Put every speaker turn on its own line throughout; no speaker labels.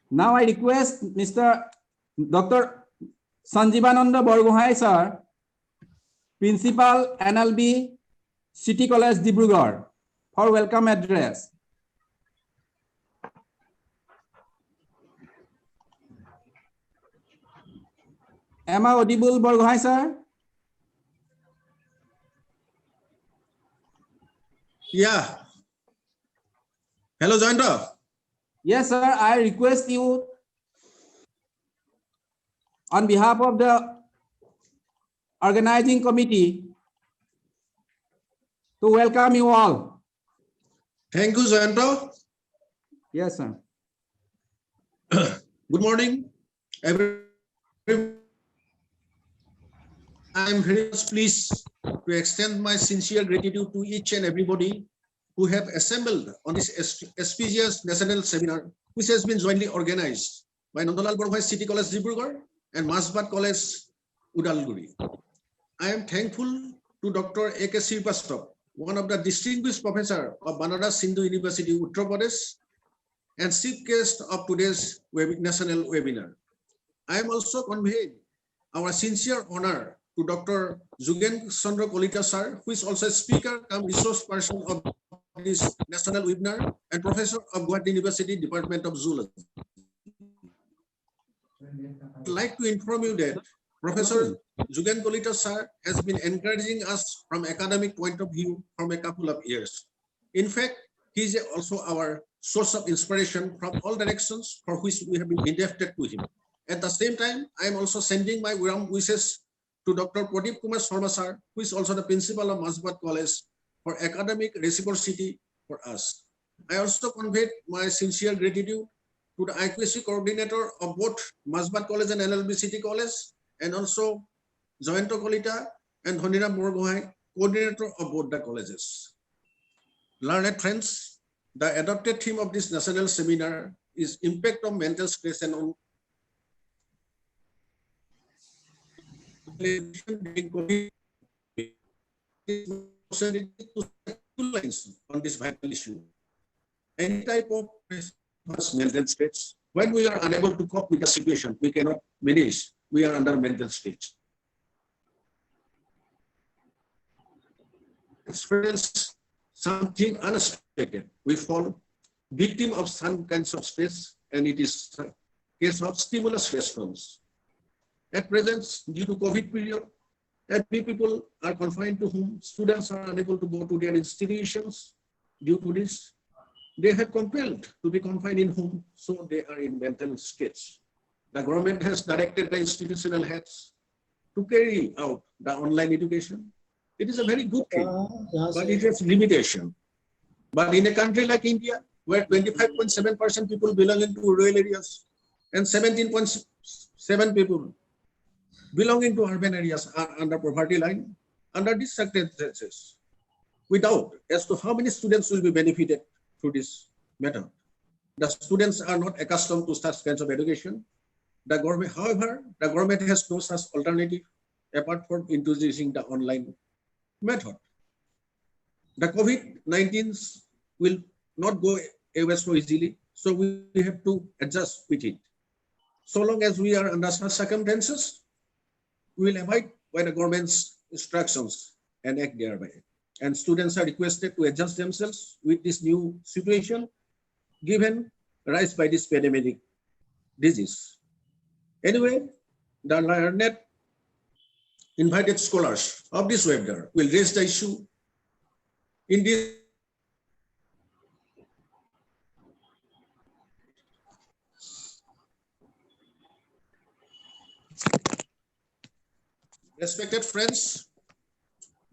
Now I request Mr. Dr. Sanjivananda Borgohai, sir, Principal NLB City College Dibrugarh, for welcome address. Am I audible, Borgohai, sir?
Yeah. Hello, Jointa.
Yes, sir. I request you on behalf of the organizing committee to welcome you all.
Thank you, Jointa.
Yes, sir.
Good morning, everyone. I am very much pleased to extend my sincere gratitude to each and everybody who have assembled on this auspicious national seminar, which has been jointly organized by Nandalal Borgohai City College Dibrugarh and Masbat College Udalguri. I am thankful to Dr. A.K. Srivastava, one of the distinguished professor of Banaras Hindu University, Uttar Pradesh, and chief guest of today's national webinar. I am also conveying our sincere honor to Dr. Jugen Chandra Kolita sir, who is also a speaker and resource person of this national webinar and professor of Guwahati University Department of Zoology. I'd like to inform you that Professor Jugen Kolita sir has been encouraging us from academic point of view from a couple of years. In fact, he is also our source of inspiration from all directions for which we have been indebted to him. At the same time, I am also sending my warm wishes to Dr. Pradeep Kumar Sharma sir, who is also the principal of Masbat College, for academic reciprocity for us. I also conveyed my sincere gratitude to the IQAC coordinator of both Masbat College and NLB City College, and also Joyanta Kolita and Honira Borgohai, coordinator of both the colleges. Learned friends, the adopted theme of this national seminar is impact of mental stress and on on this vital issue. Any type of mental states, when we are unable to cope with the situation, we cannot manage, we are under mental states. Experience something unexpected, we fall victim of some kinds of stress, and it is a case of stimulus response. At present, due to COVID period, many people are confined to home. Students are unable to go to their institutions. Due to this, they have compelled to be confined in home, so they are in mental states. The government has directed the institutional heads to carry out the online education. It is a very good thing, but it has limitation. But in a country like India, where 25.7% people belonging to rural areas and 17.7% people belonging to urban areas are under poverty line, under these circumstances, we doubt as to how many students will be benefited through this method. The students are not accustomed to such kinds of education. The government, however, the government has no such alternative apart from introducing the online method. The COVID-19 will not go away so easily, so we have to adjust with it. So long as we are under such circumstances, we will abide by the government's instructions and act thereby. And students are requested to adjust themselves with this new situation given rise by this pandemic disease. Anyway, the learned invited scholars of this webinar will raise the issue in this. Respected friends,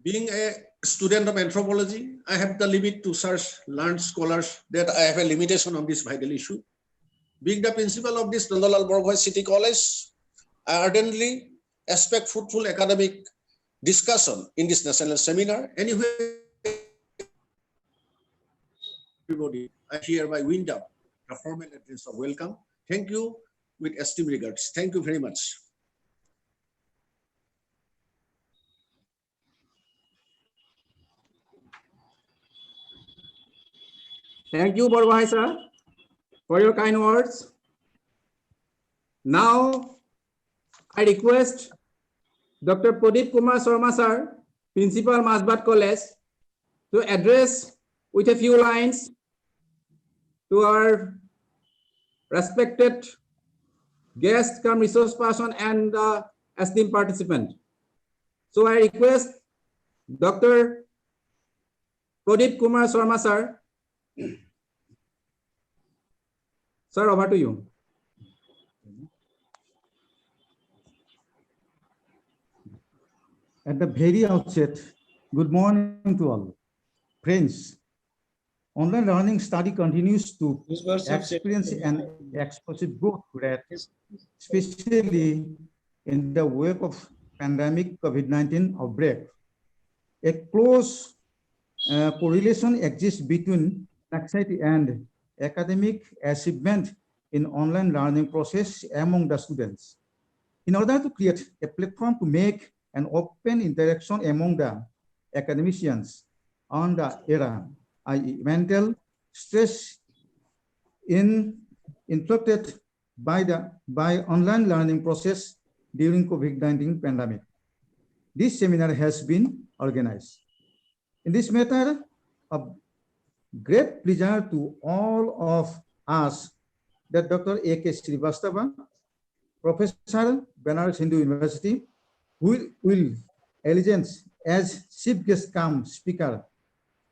being a student of anthropology, I have the limit to search learned scholars that I have a limitation on this vital issue. Being the principal of this Nandalal Borgohai City College, I ardently expect fruitful academic discussion in this national seminar. Anyway, everybody, I hereby wind up the formal address of welcome. Thank you with esteemed regards. Thank you very much.
Thank you, Borbhai sir, for your kind words. Now, I request Dr. Pradeep Kumar Sharma sir, Principal Masbat College, to address with a few lines to our respected guest, come resource person, and esteemed participant. So I request Dr. Pradeep Kumar Sharma sir. Sir, over to you.
At the very outset, good morning to all. Friends, online learning study continues to experience an explosive growth rate, especially in the wake of pandemic COVID-19 outbreak. A close correlation exists between anxiety and academic achievement in online learning process among the students. In order to create a platform to make an open interaction among the academicians on the era, i.e. mental stress inflicted by online learning process during COVID-19 pandemic. This seminar has been organized. In this matter, of great pleasure to all of us that Dr. A.K. Srivastava, Professor, Banaras Hindu University, who will allegiance as chief guest cum speaker,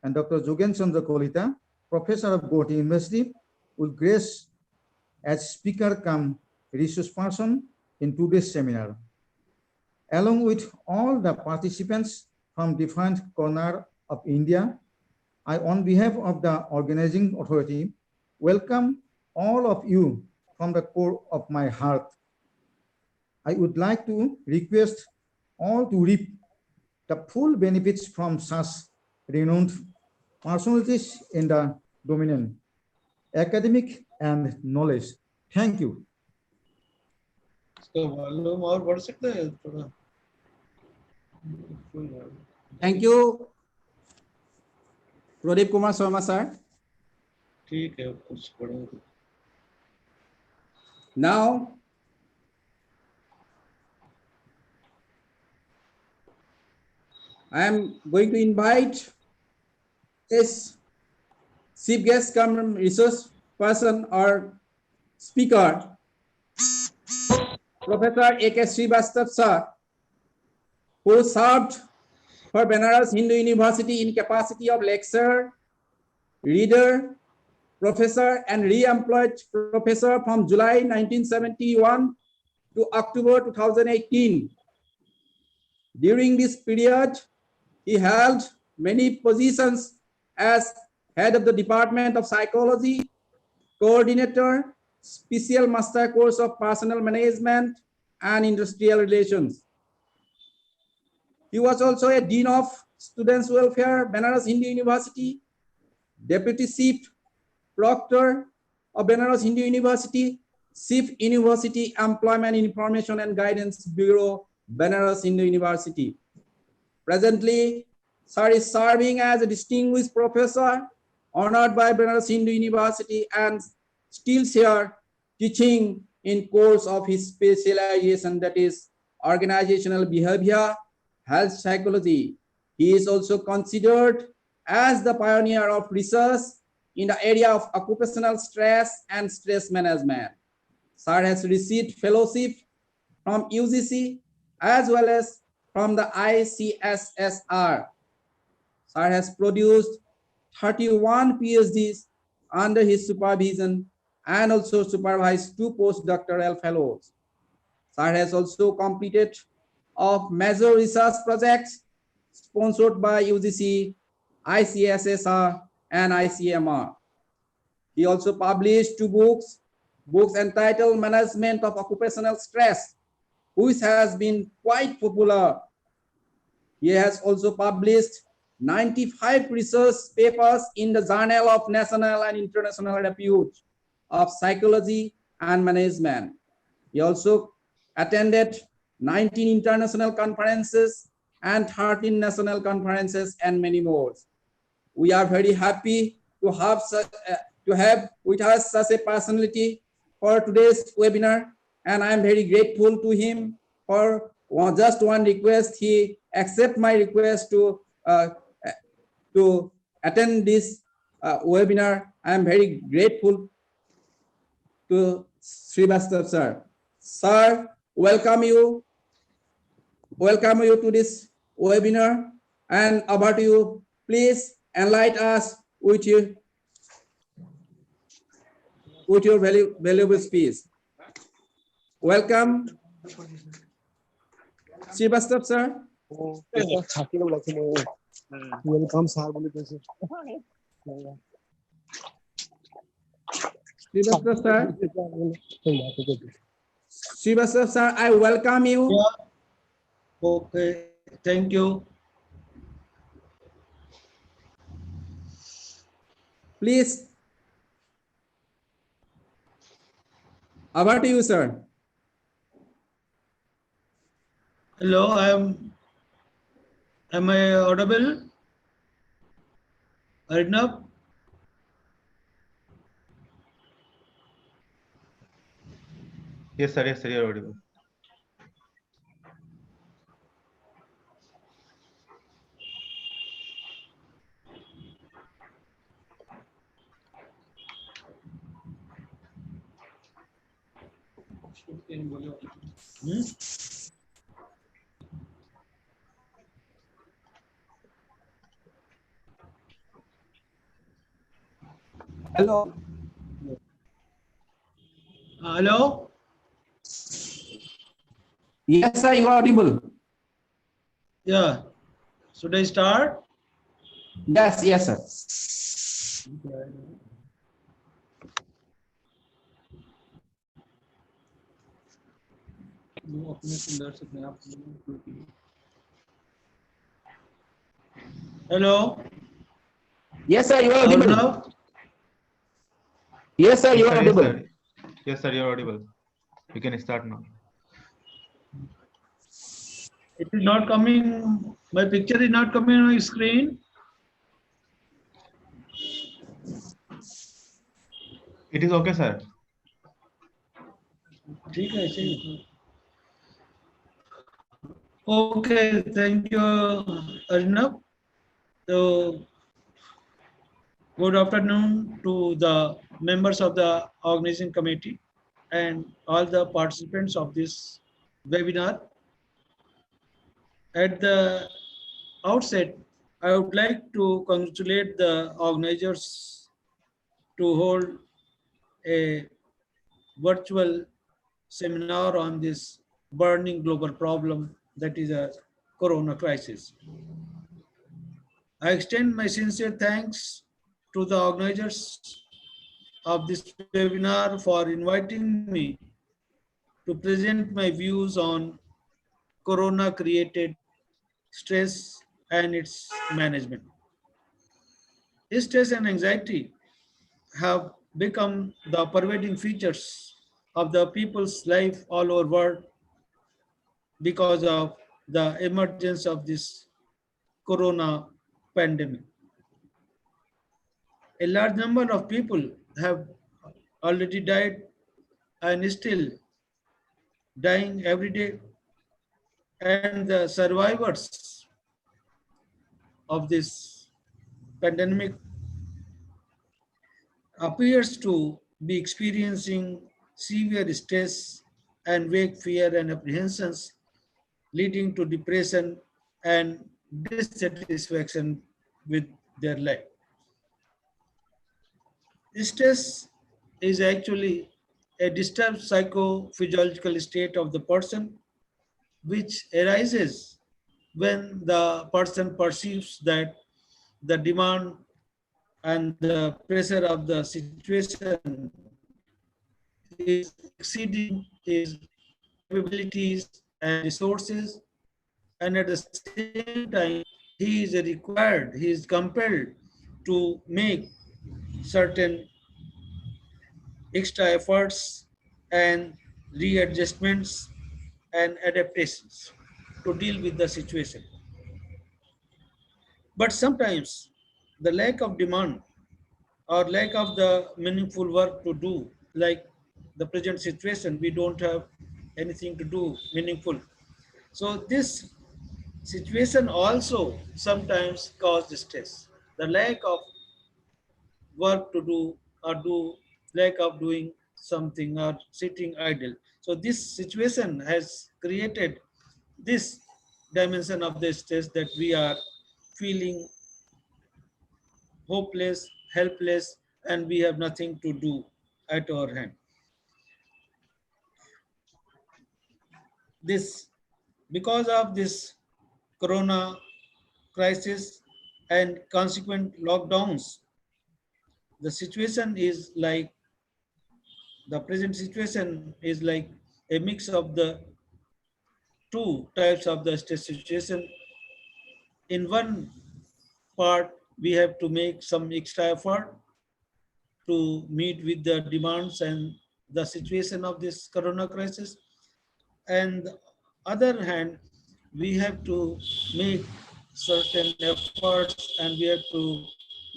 and Dr. Jogen Chandra Kolita, Professor of Guwahati University, will grace as speaker cum resource person in today's seminar. Along with all the participants from different corners of India, I, on behalf of the organizing authority, welcome all of you from the core of my heart. I would like to request all to reap the full benefits from such renowned personalities in the domain, academic and knowledge. Thank you.
Thank you, Pradeep Kumar Sharma sir. Now, I am going to invite this chief guest come resource person or speaker, Professor A.K. Srivastava sir, who served for Banaras Hindu University in capacity of lecturer, reader, professor, and re-employed professor from July 1971 to October 2018. During this period, he held many positions as head of the Department of Psychology, coordinator, special master course of personnel management and industrial relations. He was also a dean of students welfare, Banaras Hindu University, deputy chief proctor of Banaras Hindu University, chief university employment information and guidance bureau, Banaras Hindu University. Presently, sir is serving as a distinguished professor honored by Banaras Hindu University and still here teaching in course of his specialization, that is organizational behavior, health psychology. He is also considered as the pioneer of research in the area of occupational stress and stress management. Sir has received fellowship from UGC as well as from the ICSSR. Sir has produced 31 PhDs under his supervision and also supervised 2 postdoctoral fellows. Sir has also completed of major research projects sponsored by UGC, ICSSR, and ICMR. He also published 2 books entitled Management of Occupational Stress, which has been quite popular. He has also published 95 research papers in the Journal of National and International Repute of Psychology and Management. He also attended 19 international conferences and 13 national conferences and many more. We are very happy to to have with us such a personality for today's webinar, and I am very grateful to him for just one request. He accept my request to attend this webinar. I am very grateful to Srivastav sir. Sir, welcome you to this webinar, and over to you. Please enlighten us with your valuable speech. Welcome, Srivastav sir.
Welcome, sir.
Srivastav sir. Srivastav sir, I welcome you.
Yeah. Okay, thank you.
Please, over to you, sir.
Hello, am I audible? Arnab?
Yes, sir. Yes, sir. You're audible.
Hello.
Hello?
Yes, sir, you are audible.
Yeah. Should I start?
Yes, yes, sir.
Hello?
Yes, sir, you are audible.
Arnab?
Yes, sir, you
Yes,
are
sir. Yes,
audible.
sir. Yes, sir. You're audible. You can start now.
It is not coming, my picture is not coming on your screen.
It is okay, sir.
Okay, thank you, Arnab. So, good afternoon to the members of the organizing committee and all the participants of this webinar. At the outset, I would like to congratulate the organizers to hold a virtual seminar on this burning global problem that is a corona crisis. I extend my sincere thanks to the organizers of this webinar for inviting me to present my views on corona created stress and its management. Stress and anxiety have become the pervading features of the people's life all over world because of the emergence of this corona pandemic. A large number of people have already died and still dying every day, and the survivors of this pandemic appears to be experiencing severe stress and vague fear and apprehensions, leading to depression and dissatisfaction with their life. Stress is actually a disturbed psychophysiological state of the person which arises when the person perceives that the demand and the pressure of the situation is exceeding his capabilities and resources, and at the same time he is compelled to make certain extra efforts and readjustments and adaptations to deal with the situation. But sometimes the lack of demand or lack of the meaningful work to do, like the present situation, we don't have anything to do meaningful. So this situation also sometimes causes stress. The lack of work to do or do lack of doing something or sitting idle. So this situation has created this dimension of the stress that we are feeling hopeless, helpless, and we have nothing to do at our hand. This because of this corona crisis and consequent lockdowns, the situation is like the present situation is like a mix of the two types of the stress situation. In one part, we have to make some extra effort to meet with the demands and the situation of this corona crisis. And the other hand, we have to make certain efforts and we have to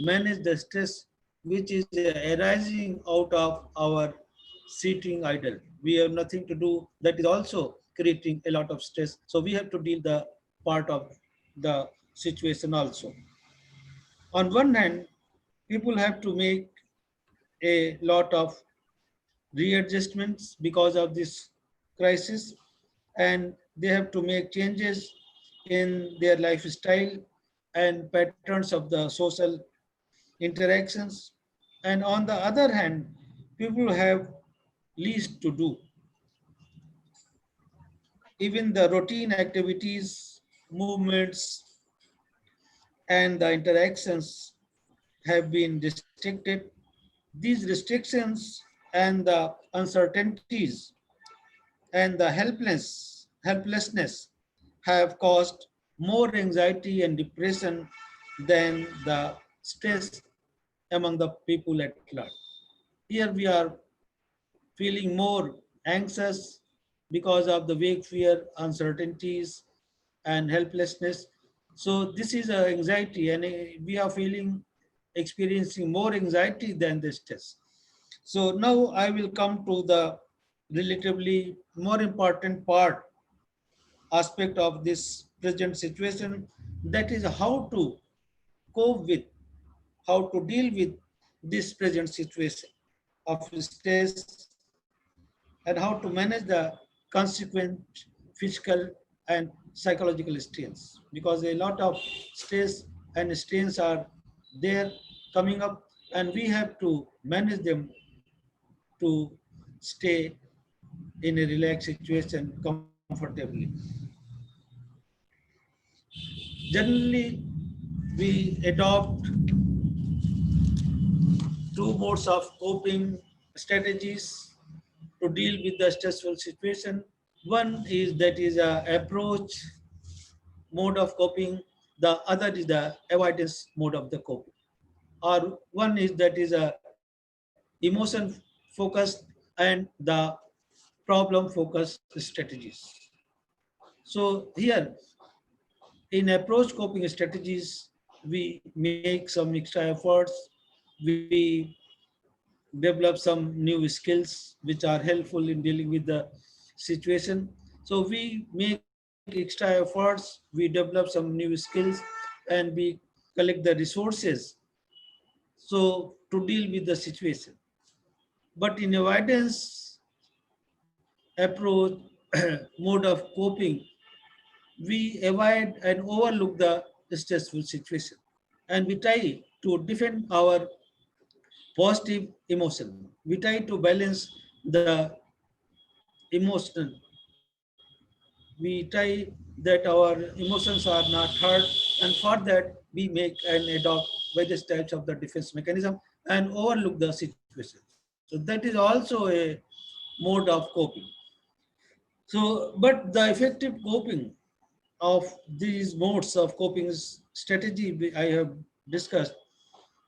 manage the stress which is arising out of our sitting idle. We have nothing to do. That is also creating a lot of stress. So we have to deal the part of the situation also. On one hand, people have to make a lot of readjustments because of this crisis, and they have to make changes in their lifestyle and patterns of the social interactions. And on the other hand, people have least to do. Even the routine activities, movements, and the interactions have been restricted. These restrictions and the uncertainties and the helplessness have caused more anxiety and depression than the stress among the people at large. Here we are feeling more anxious because of the vague fear, uncertainties, and helplessness. So this is a anxiety, and we are feeling experiencing more anxiety than the stress. So now I will come to the relatively more important part aspect of this present situation, that is how to cope with, how to deal with this present situation of stress and how to manage the consequent physical and psychological strains, because a lot of stress and strains are there coming up and we have to manage them to stay in a relaxed situation comfortably. Generally, we adopt two modes of coping strategies to deal with the stressful situation. One is that is a approach mode of coping. The other is the avoidance mode of the coping. Or one is that is a emotion focused and the problem focused strategies. So here in approach coping strategies, we make some extra efforts. We develop some new skills which are helpful in dealing with the situation. So we make extra efforts, we develop some new skills, and we collect the resources so to deal with the situation. But in avoidance approach mode of coping, we avoid and overlook the stressful situation and we try to defend our positive emotion. We try to balance the emotional. We try that our emotions are not hurt, and for that we make and adopt various types of the defense mechanism and overlook the situation. So that is also a mode of coping. So, but the effective coping of these modes of coping strategy I have discussed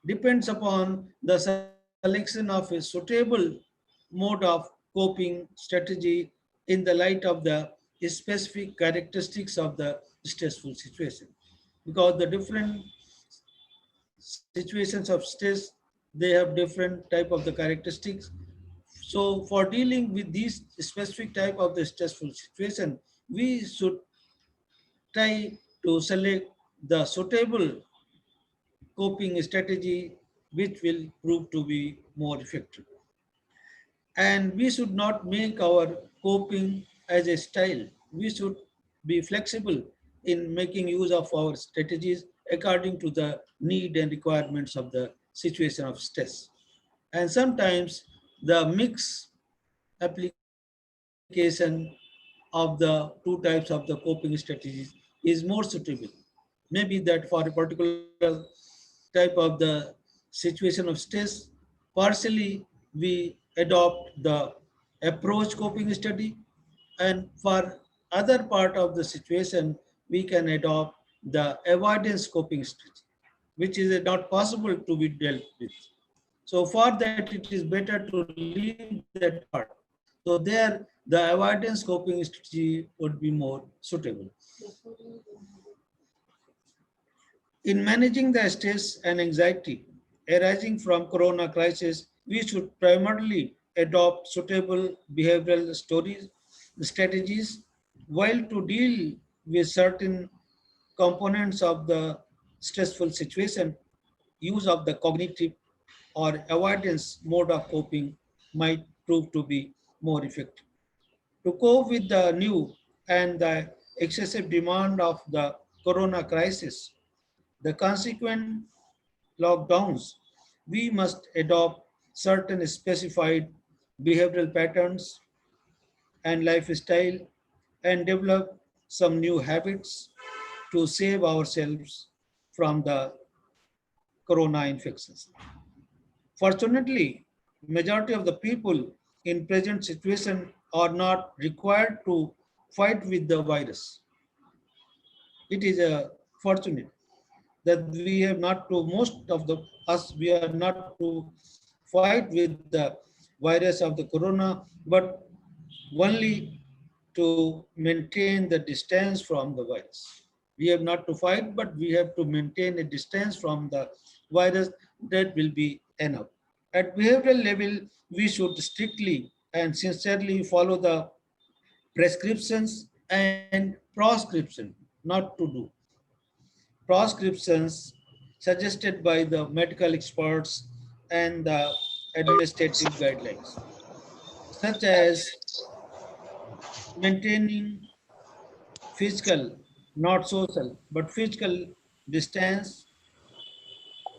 depends upon the selection of a suitable mode of coping strategy in the light of the specific characteristics of the stressful situation. Because the different situations of stress They have different type of the characteristics. So for dealing with these specific type of the stressful situation, we should try to select the suitable coping strategy which will prove to be more effective. And we should not make our coping as a style. We should be flexible in making use of our strategies according to the need and requirements of the situation of stress. And sometimes the mix application of the two types of the coping strategies is more suitable. Maybe that for a particular type of the situation of stress, partially we adopt the approach coping study, and for other part of the situation, we can adopt the avoidance coping strategy, which is not possible to be dealt with. So for that, it is better to leave that part. So there, the avoidance coping strategy would be more suitable. In managing the stress and anxiety arising from corona crisis, we should primarily adopt suitable behavioral stories, strategies, while to deal with certain components of the stressful situation, use of the cognitive or avoidance mode of coping might prove to be more effective. To cope with the new and the excessive demand of the corona crisis, the consequent lockdowns, we must adopt certain specified behavioral patterns and lifestyle and develop some new habits to save ourselves from the corona infections. Fortunately, majority of the people in present situation are not required to fight with the virus. It is a fortunate that we have not to most of the us we are not to fight with the virus of the corona, but only to maintain the distance from the virus. We have not to fight, but we have to maintain a distance from the virus. That will be enough. At behavioral level, we should strictly and sincerely follow the prescriptions and proscription, not to do proscriptions suggested by the medical experts and the administrative guidelines, such as maintaining physical, not social, but physical distance,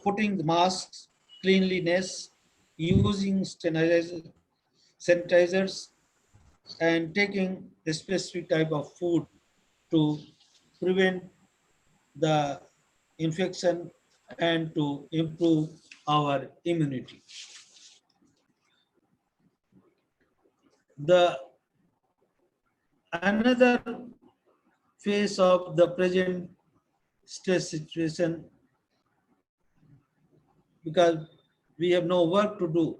putting the masks, cleanliness, using sanitizers, and taking a specific type of food to prevent the infection and to improve our immunity. The another phase of the present stress situation, because we have no work to do.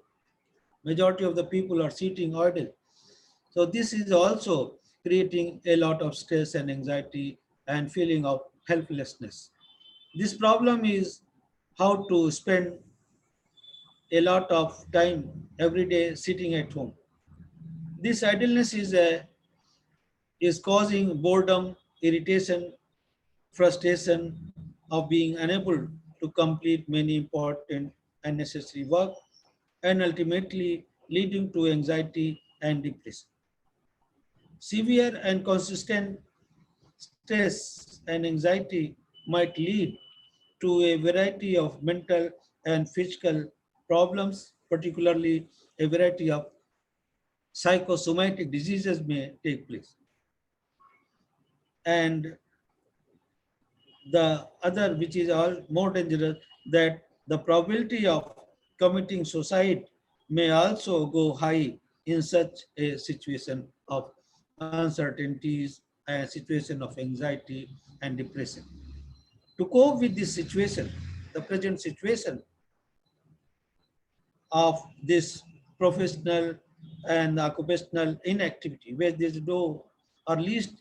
Majority of the people are sitting idle. So this is also creating a lot of stress and anxiety and feeling of helplessness. This problem is how to spend a lot of time every day sitting at home. This idleness is causing boredom, irritation, frustration of being unable to complete many important and necessary work, and ultimately leading to anxiety and depression. Severe and consistent stress and anxiety might lead to a variety of mental and physical problems, particularly a variety of psychosomatic diseases may take place. And the other, which is all more dangerous, that the probability of committing suicide may also go high in such a situation of uncertainties and situation of anxiety and depression. To cope with this situation, the present situation of this professional and occupational inactivity, where there is no or least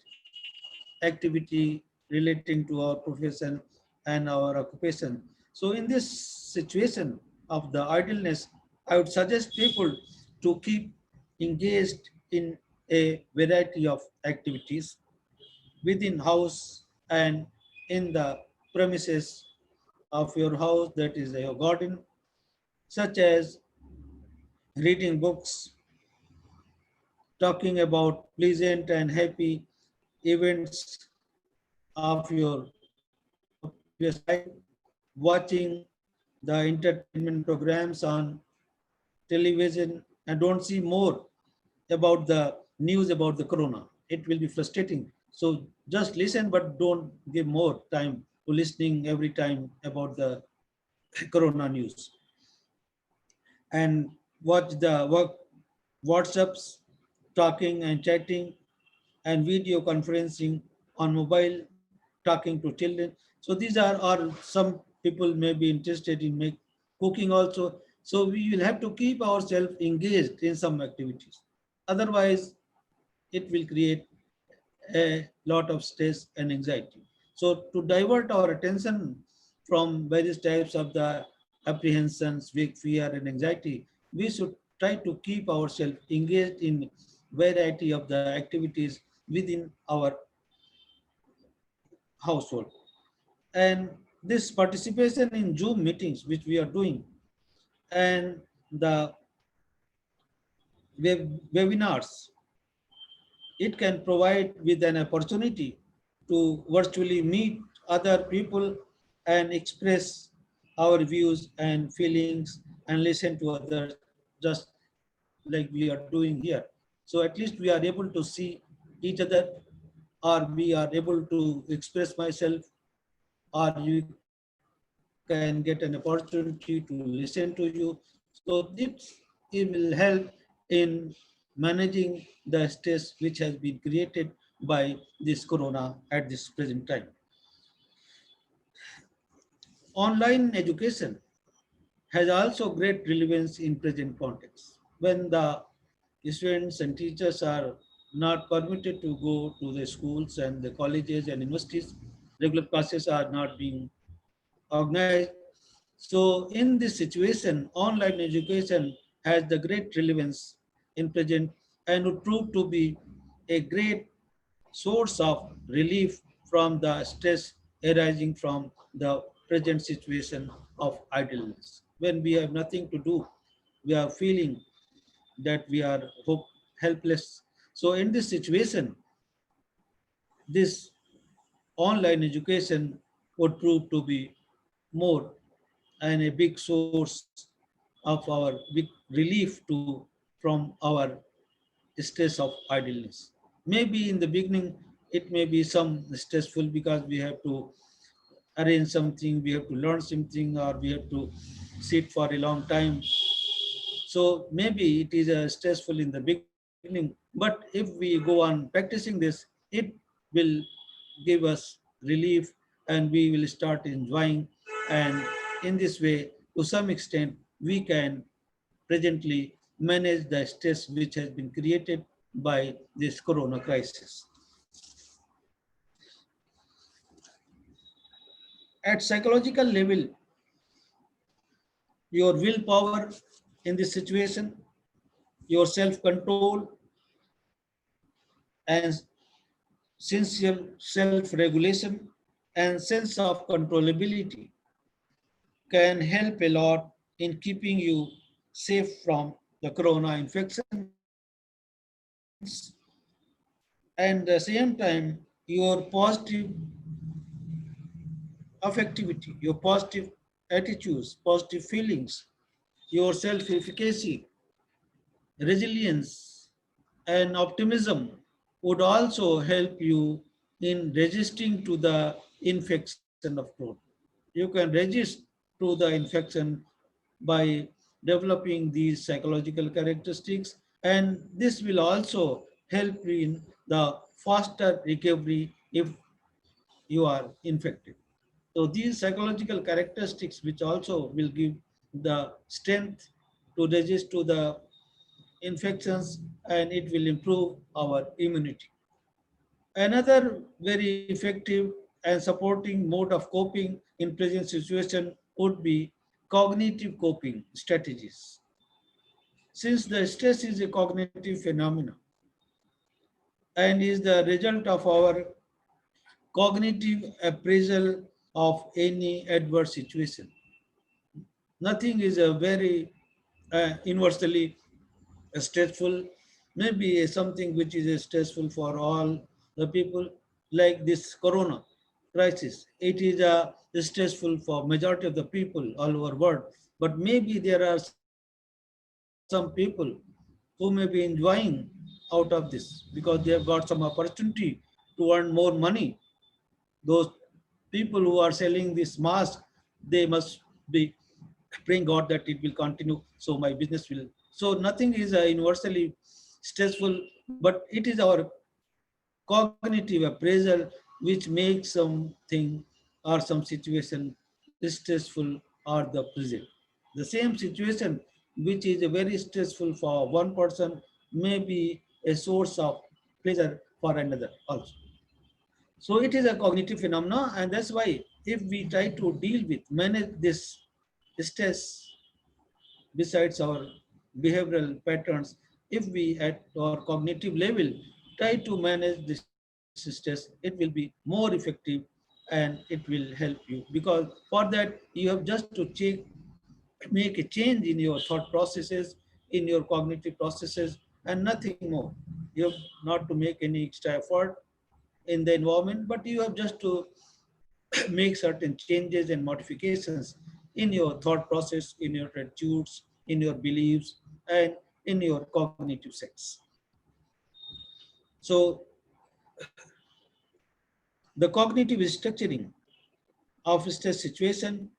activity relating to our profession and our occupation. So in this situation of the idleness, I would suggest people to keep engaged in a variety of activities within house and in the premises of your house, that is your garden, such as reading books, talking about pleasant and happy events of your previous life, watching the entertainment programs on television, and don't see more about the news about the corona. It will be frustrating. So just listen, but don't give more time to listening every time about the corona news. And watch the WhatsApps, talking and chatting, and video conferencing on mobile, talking to children. So these are some people may be interested in make cooking also. So we will have to keep ourselves engaged in some activities. Otherwise, it will create a lot of stress and anxiety. So to divert our attention from various types of the apprehensions, weak fear and anxiety, we should try to keep ourselves engaged in variety of the activities within our household. And this participation in Zoom meetings, which we are doing, and the webinars, it can provide with an opportunity to virtually meet other people and express our views and feelings and listen to others, just like we are doing here. So at least we are able to see each other, or we are able to express myself, or you can get an opportunity to listen to you. So it will help in managing the stress which has been created by this corona at this present time. Online education has also great relevance in present context. When the students and teachers are not permitted to go to the schools and the colleges and universities, regular classes are not being organized. So in this situation, online education has the great relevance in present and would prove to be a great source of relief from the stress arising from the present situation of idleness. When we have nothing to do, we are feeling that we are helpless. So in this situation, this online education would prove to be more and a big source of our big relief to from our stress of idleness. Maybe in the beginning, it may be some stressful because we have to arrange something, we have to learn something, or we have to sit for a long time. So maybe it is stressful in the beginning, but if we go on practicing this, it will give us relief and we will start enjoying. And in this way, to some extent, we can presently manage the stress which has been created by this corona crisis. At psychological level, your willpower in this situation, your self-control and sincere self-regulation and sense of controllability can help a lot in keeping you safe from the corona infections. And at the same time, your positive affectivity, your positive attitudes, positive feelings, your self-efficacy, resilience, and optimism would also help you in resisting to the infection of corona. You can resist to the infection by developing these psychological characteristics, and this will also help in the faster recovery if you are infected. So these psychological characteristics which also will give the strength to resist to the infections, and it will improve our immunity. Another very effective and supporting mode of coping in present situation would be cognitive coping strategies. Since the stress is a cognitive phenomenon and is the result of our cognitive appraisal of any adverse situation. Nothing is a very universally stressful, maybe something which is stressful for all the people, like this corona crisis. It is stressful for majority of the people all over world, but maybe there are some people who may be enjoying out of this because they have got some opportunity to earn more money. Those people who are selling this mask, they must be praying God that it will continue, so my business will. So nothing is universally stressful, but it is our cognitive appraisal which makes something or some situation stressful or the present. The same situation which is very stressful for one person may be a source of pleasure for another also. So it is a cognitive phenomenon, and that's why if we try to deal with, manage this stress besides our behavioral patterns, if we at our cognitive level try to manage this stress, it will be more effective and it will help you, because for that you have just to make a change in your thought processes, in your cognitive processes, and nothing more. You have not to make any extra effort in the environment, but you have just to make certain changes and modifications in your thought process, in your attitudes, in your beliefs, and in your cognitive sets. So the cognitive restructuring of stress situation,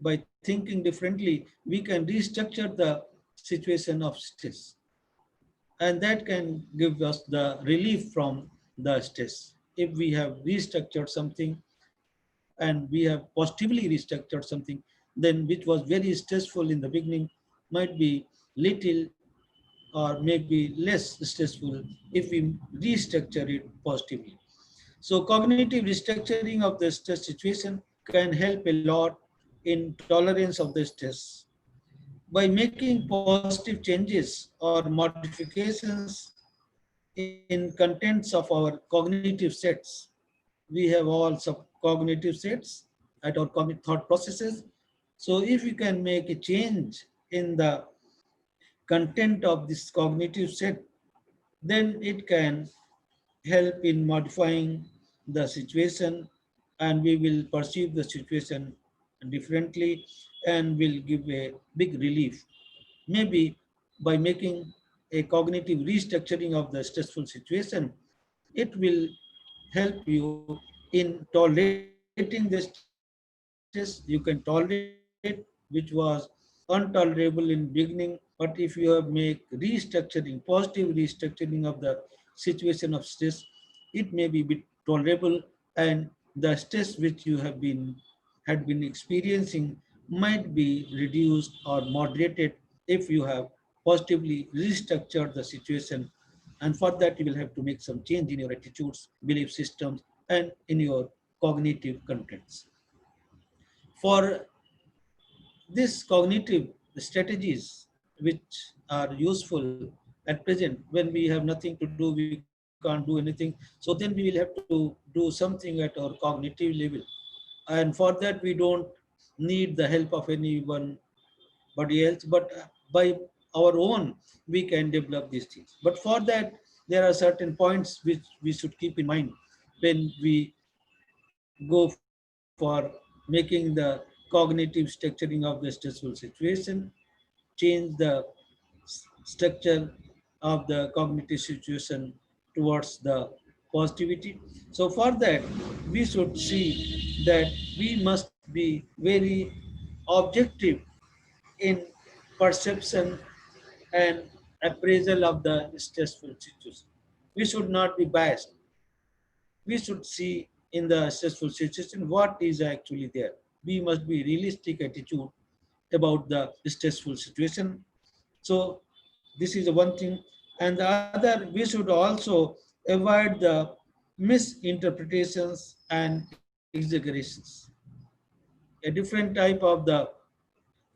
by thinking differently, we can restructure the situation of stress, and that can give us the relief from the stress. If we have restructured something and we have positively restructured something, then which was very stressful in the beginning might be little or maybe less stressful if we restructure it positively. So cognitive restructuring of the stress situation can help a lot in tolerance of the stress. By making positive changes or modifications in contents of our cognitive sets, we have all sub cognitive sets at our thought processes. So if you can make a change in the content of this cognitive set, then it can help in modifying the situation, and we will perceive the situation differently and will give a big relief. Maybe by making a cognitive restructuring of the stressful situation, it will help you in tolerating the stress. You can tolerate it, which was intolerable in beginning, but if you have make restructuring, positive restructuring of the situation of stress, it may be bit tolerable, and the stress which you had been experiencing might be reduced or moderated if you have positively restructured the situation. And for that you will have to make some change in your attitudes, belief systems, and in your cognitive contents. For these cognitive strategies, which are useful at present when we have nothing to do, we can't do anything, so then we will have to do something at our cognitive level. And for that we don't need the help of anybody else, but by our own we can develop these things. But for that there are certain points which we should keep in mind when we go for making the cognitive structuring of the stressful situation, change the structure of the cognitive situation towards the positivity. So for that, we should see that we must be very objective in perception and appraisal of the stressful situation. We should not be biased. We should see in the stressful situation what is actually there. We must be realistic attitude about the stressful situation. So this is the one thing. And the other, we should also avoid the misinterpretations and exaggerations. a different type of the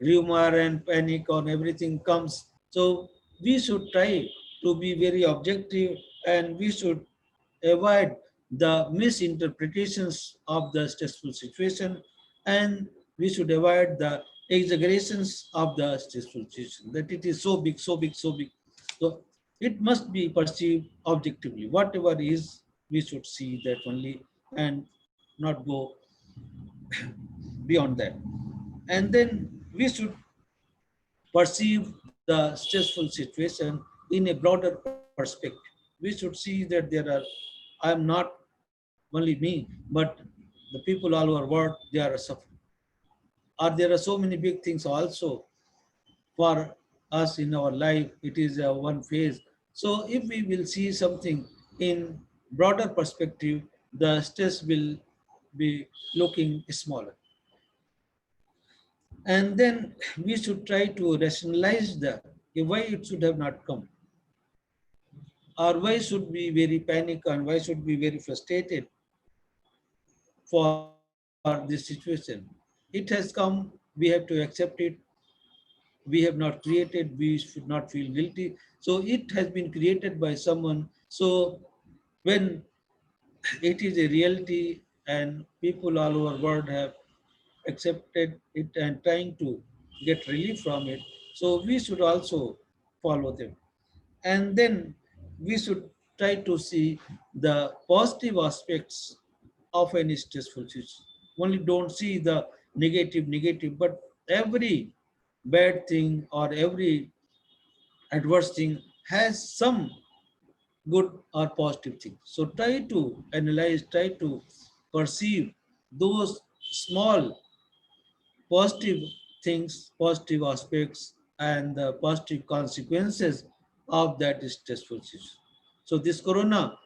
rumor and panic on everything comes. So we should try to be very objective, and we should avoid the misinterpretations of the stressful situation, and we should avoid the exaggerations of the stressful situation, that it is so big, so big, so big. So it must be perceived objectively. Whatever is, we should see that only and not go beyond that. And then we should perceive the stressful situation in a broader perspective. We should see that there are, I am not only me, but the people all over the world, they are suffering. Or there are so many big things also for us in our life. It is a one phase. So if we will see something in broader perspective, the stress will be looking smaller. And then we should try to rationalize the why it should have not come, or why should we very panic, and why should we very frustrated for this situation. It has come, we have to accept it. We have not created, we should not feel guilty. So it has been created by someone. So when it is a reality and people all over the world have accepted it and trying to get relief from it, so we should also follow them. And then we should try to see the positive aspects of any stressful situation. Only don't see the negative, but every bad thing or every adverse thing has some good or positive thing. So try to analyze, try to perceive those small positive things, positive aspects, and the positive consequences of that stressful situation. So this corona,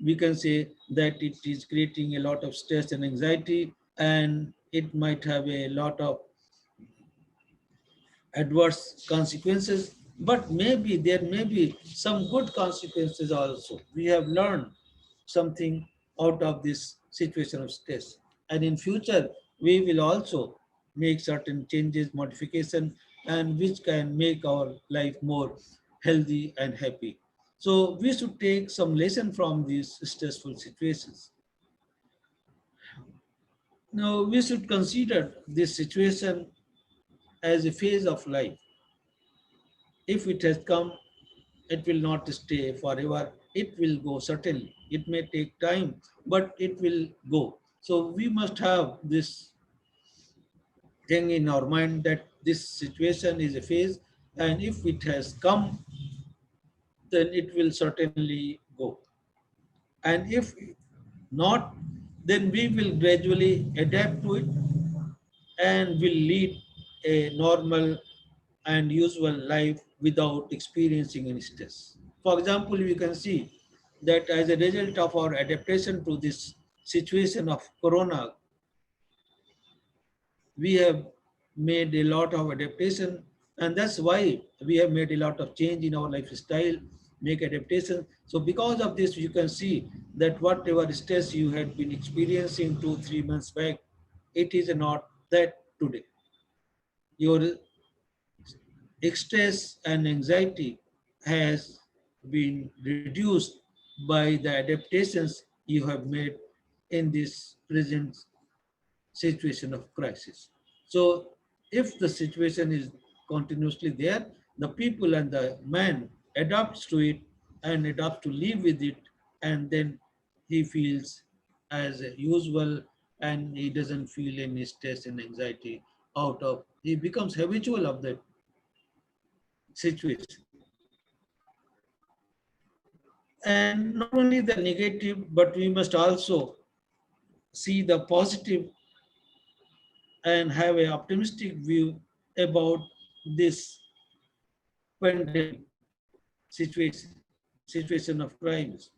we can say that it is creating a lot of stress and anxiety, and it might have a lot of adverse consequences, but maybe there may be some good consequences also. We have learned something out of this situation of stress. And in future, we will also make certain changes, modification, and which can make our life more healthy and happy. So we should take some lesson from these stressful situations. Now we should consider this situation as a phase of life. If it has come, it will not stay forever. It will go certainly. It may take time, but it will go. So we must have this thing in our mind that this situation is a phase, and if it has come, then it will certainly go. And if not, then we will gradually adapt to it and will lead a normal and usual life without experiencing any stress. For example, we can see that as a result of our adaptation to this situation of corona, we have made a lot of adaptation, and that's why we have made a lot of change in our lifestyle, make adaptation. So because of this, you can see that whatever stress you had been experiencing 2-3 months back, it is not that today. Your stress and anxiety has been reduced by the adaptations you have made in this present situation of crisis. So if the situation is continuously there, the people and the man adapts to it and adapts to live with it, and then he feels as usual, and he doesn't feel any stress and anxiety out of, he becomes habitual of that situation. And not only the negative, but we must also see the positive and have an optimistic view about this pandemic situation of crimes,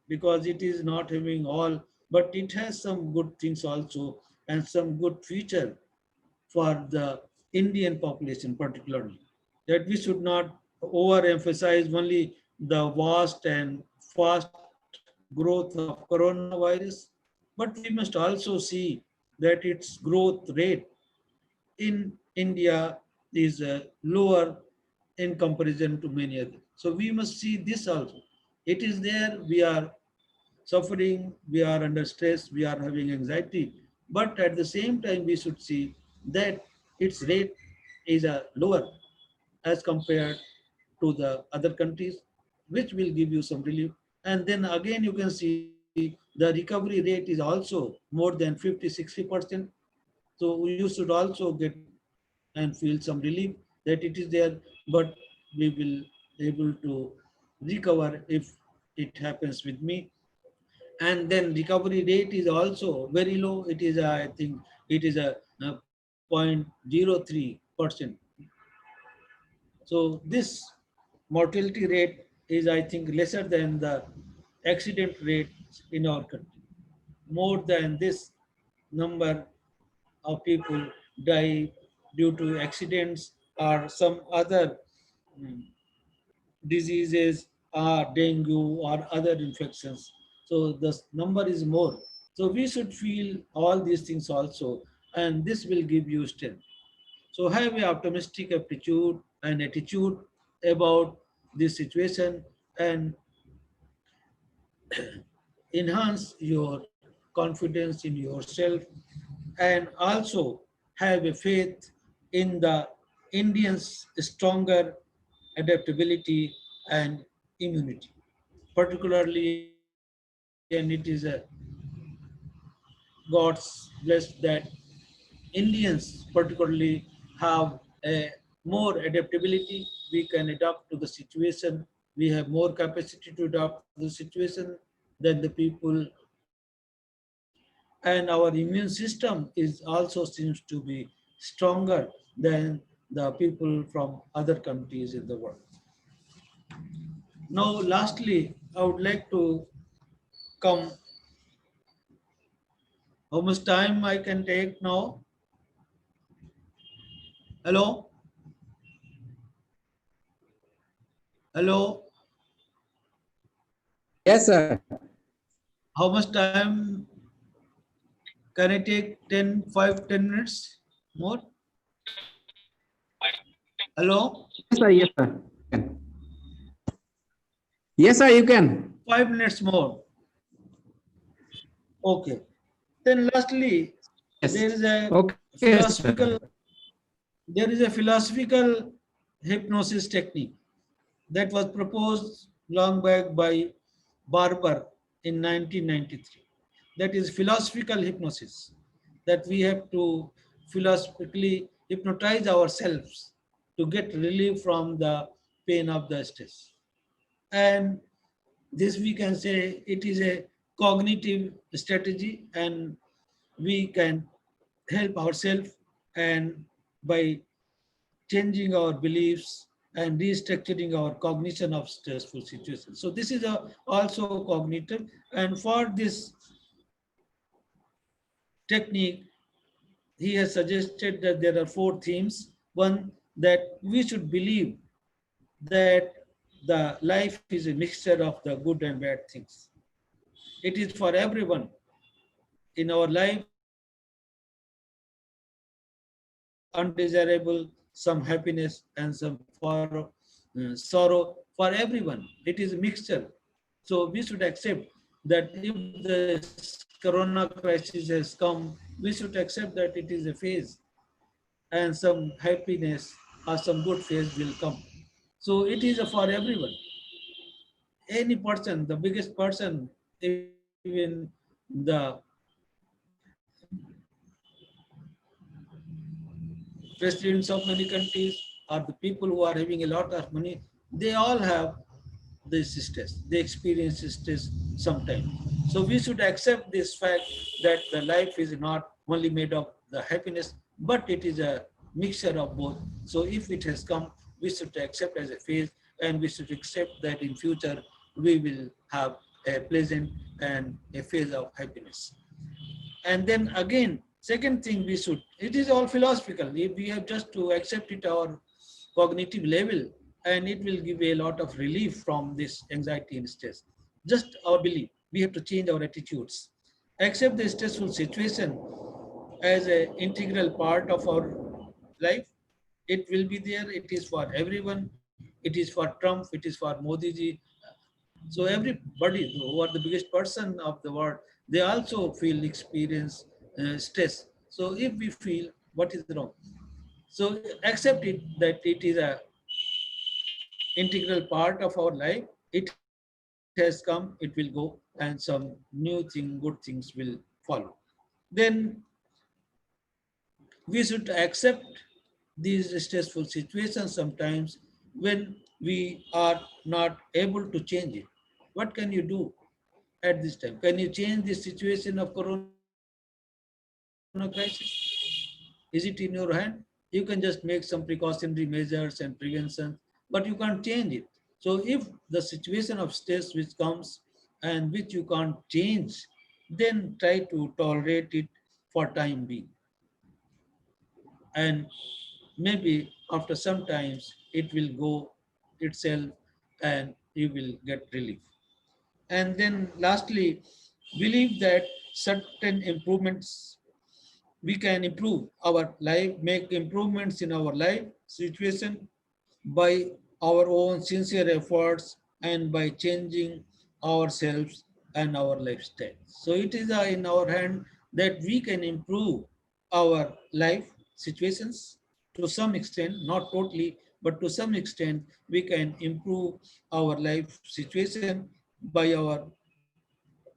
because it is not having all, but it has some good things also and some good future for the Indian population particularly. That we should not overemphasize only the vast and fast growth of coronavirus, but we must also see that its growth rate in India is lower in comparison to many others. So we must see this also. It is there, we are suffering, we are under stress, we are having anxiety, but at the same time we should see that its rate is lower as compared to the other countries, which will give you some relief. And then again you can see the recovery rate is also more than 50-60%. So you should also get and feel some relief that it is there, but we will able to recover if it happens with me. And then recovery rate is also very low. It is I think it is a 0.03%. So this mortality rate is, I think, lesser than the accident rate in our country. More than this number of people die due to accidents or some other mm, diseases or dengue or other infections. So the number is more. So we should feel all these things also, and this will give you strength. So have a optimistic aptitude and attitude about this situation, and enhance your confidence in yourself, and also have a faith in the Indians' stronger adaptability and immunity. Particularly, and it is a God's blessed that Indians particularly have a more adaptability. We can adapt to the situation. We have more capacity to adapt to the situation than the people, and our immune system is also seems to be stronger than the people from other countries in the world. Now, lastly, I would like to come. How much time I can take now? Hello? Hello?
Yes, sir.
How much time can I take? 10, 5, 10 minutes more? Hello?
Yes, sir. Yes, sir. Yes, sir, you can.
5 minutes more. Okay. Then lastly, there
Yes.
is a
Okay,
philosophical
sir.
there is a philosophical hypnosis technique that was proposed long back by Barber in 1993. That is philosophical hypnosis, that we have to philosophically hypnotize ourselves to get relief from the pain of the stress. And this we can say it is a cognitive strategy, and we can help ourselves and by changing our beliefs and restructuring our cognition of stressful situations. So this is also cognitive, and for this technique, he has suggested that there are 4 themes. One, that we should believe that the life is a mixture of the good and bad things. It is for everyone. In our life, there will be some undesirable, some happiness, and some sorrow for everyone. It is a mixture. So we should accept that if the corona crisis has come, we should accept that it is a phase, and some happiness or some good phase will come. So it is for everyone. Any person, the biggest person, even the presidents of many countries or the people who are having a lot of money, they all have this stress. They experience stress sometimes. So we should accept this fact that the life is not only made of the happiness, but it is a mixture of both. So if it has come, we should accept as a phase, and we should accept that in future we will have a pleasant and a phase of happiness. And then again, second thing we should, it is all philosophical. We have just to accept it our cognitive level, and it will give a lot of relief from this anxiety and stress. Just our belief, we have to change our attitudes. Accept the stressful situation as an integral part of our life. It will be there. It is for everyone. It is for Trump. It is for Modi ji. So everybody who are the biggest person of the world, they also feel experience stress. So if we feel what is wrong, so accept it that it is a integral part of our life. It has come, it will go, and some new thing, good things will follow. Then we should accept these stressful situations sometimes when we are not able to change it. What can you do at this time? Can you change the situation of Corona crisis? Is it in your hand? You can just make some precautionary measures and prevention, but you can't change it. So if the situation of stress which comes and which you can't change, then try to tolerate it for time being. And maybe after some times it will go itself and you will get relief. And then lastly, believe that certain improvements, we can improve our life, make improvements in our life situation by our own sincere efforts and by changing ourselves and our lifestyle. So it is in our hand that we can improve our life situations to some extent, not totally, but to some extent, we can improve our life situation by our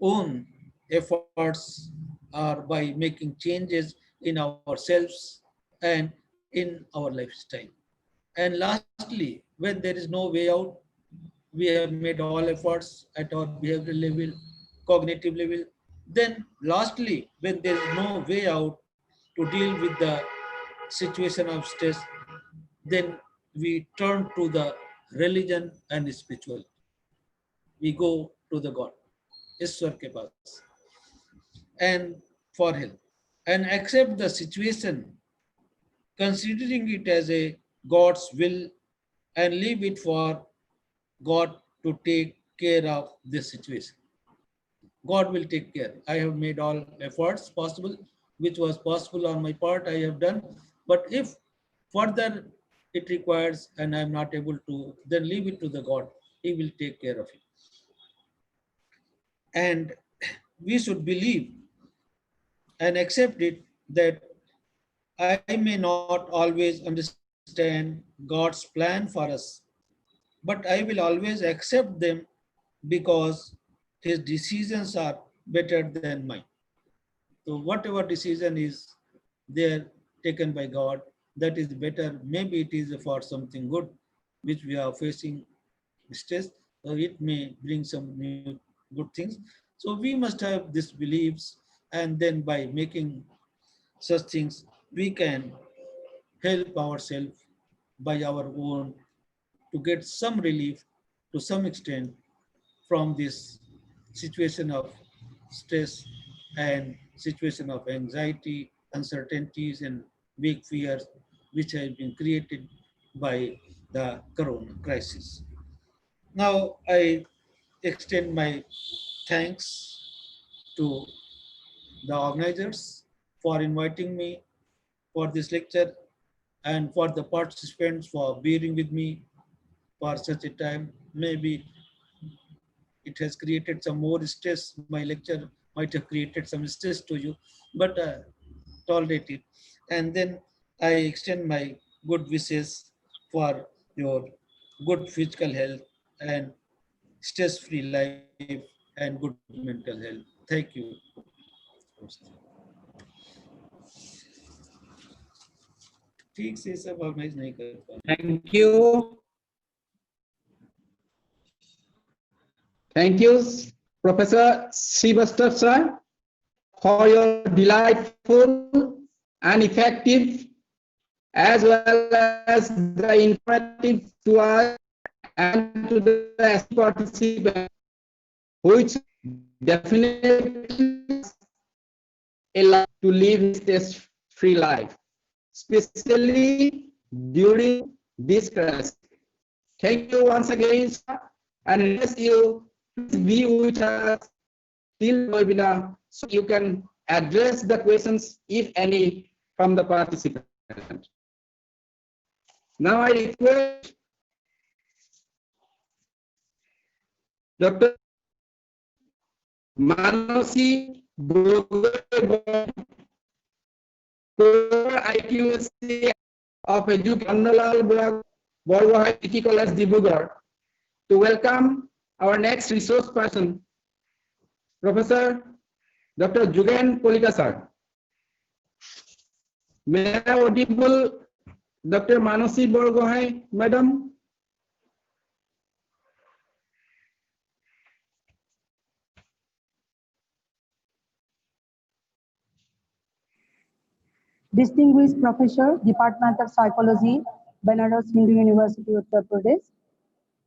own efforts or by making changes in ourselves and in our lifestyle. And lastly, when there is no way out, we have made all efforts at our behavioral level, cognitive level. Then lastly, when there is no way out to deal with the situation of stress, then we turn to the religion and spiritual. We go to the God, Ishwar ke paas, and for help, and accept the situation, considering it as a God's will, and leave it for God to take care of this situation. God will take care. I have made all efforts possible, which was possible on my part, I have done. But if further it requires and I am not able to, then leave it to the God. He will take care of it. And we should believe and accept it that I may not always understand God's plan for us, but I will always accept them because his decisions are better than mine. So whatever decision is there taken by God, that is better. Maybe it is for something good, which we are facing stress, or it may bring some new good things. So we must have these beliefs, and then by making such things, we can help ourselves by our own to get some relief to some extent from this situation of stress and situation of anxiety, uncertainties, and big fears which have been created by the corona crisis. Now, I extend my thanks to the organizers for inviting me for this lecture and for the participants for bearing with me for such a time. Maybe it has created some more stress. My lecture might have created some stress to you, but tolerate it. And then I extend my good wishes for your good physical health and stress-free life and good mental health. Thank you. ठीक से सब organise नहीं कर पा रहे।
Thank you. Thank you, Professor Srivastava sir, for your delightful and effective as well as the informative to us and to the participants, which definitely allow to live stress-free life, especially during this crisis. Thank you once again, sir, and request you please be with us till webinar so you can address the questions, if any, from the participants. Now I request Dr. Manasi IQSC of Educandalal Borgohai City College Dibrugarh to welcome our next resource person, Professor Dr. Jugen Kolita sir. May I audible Dr. Manasi Borgohai, Madam?
Distinguished Professor, Department of Psychology, Banaras Hindu University, Uttar Pradesh.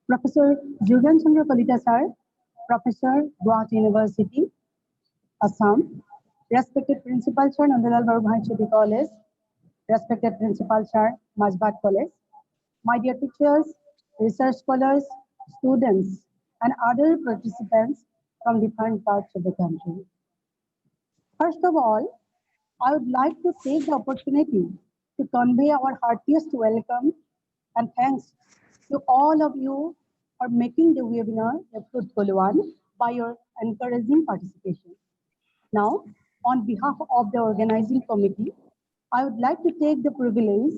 Professor Jugan Chandra Kalita sir, Professor, Guwahati University, Assam. Respected Principal Sir, Nandalal Barubhai City College. Respected Principal Sir, Majbat College. My dear teachers, research scholars, students, and other participants from different parts of the country. First of all, I would like to take the opportunity to convey our heartiest welcome and thanks to all of you for making the webinar a fruitful one by your encouraging participation. Now, on behalf of the organizing committee, I would like to take the privilege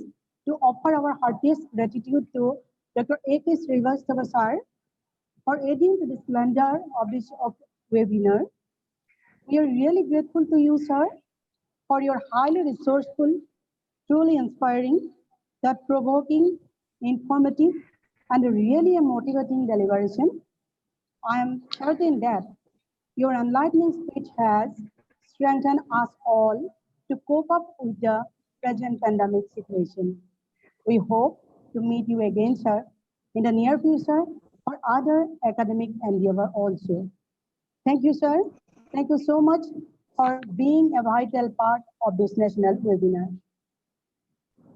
to offer our heartiest gratitude to Dr. A.K. Srivastava sir for aiding to the splendor of this webinar. We are really grateful to you, sir, for your highly resourceful, truly inspiring, thought-provoking, informative, and really a motivating deliberation. I am certain that your enlightening speech has strengthened us all to cope up with the present pandemic situation. We hope to meet you again, sir, in the near future for other academic endeavor also. Thank you, sir. Thank you so much for being a vital part of this national webinar.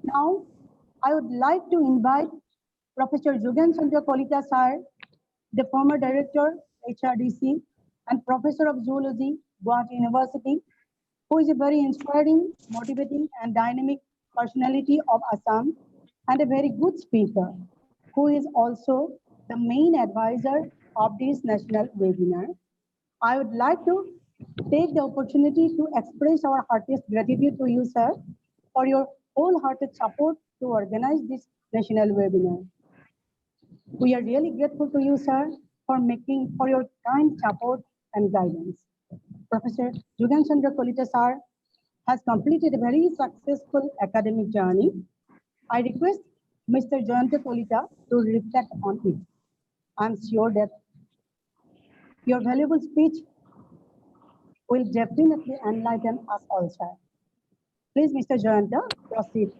Now, I would like to invite Professor Jugan Chandra Kolita sir, the former director, HRDC, and professor of zoology, Guwahati University, who is a very inspiring, motivating, and dynamic personality of Assam, and a very good speaker, who is also the main advisor of this national webinar. I would like to take the opportunity to express our heartiest gratitude to you, sir, for your wholehearted support to organize this national webinar. We are really grateful to you, sir, for your kind support and guidance. Professor Jugan Chandra Kolita sir has completed a very successful academic journey. I request Mr. Jayanta Kolita to reflect on it. I'm sure that your valuable speech will definitely enlighten us all, sir. Please, Mr. Jayanta, proceed.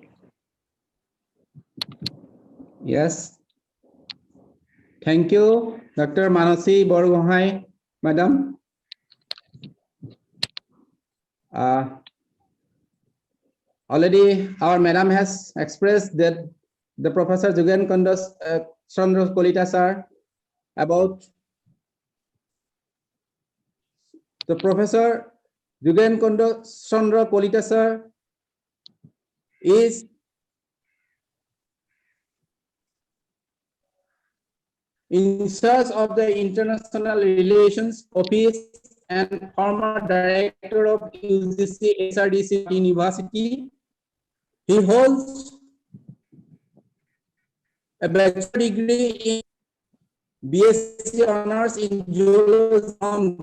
Yes. Thank you, Dr. Manasi Borgohai, Madam. Already our Madam has expressed that the Professor Jugan Chandra Kolita sir about the Professor Jugan Chandra Kolita sir is in charge of the International Relations Office and former director of UGC HRDC University. He holds a bachelor degree in BSc Honors in Zoology from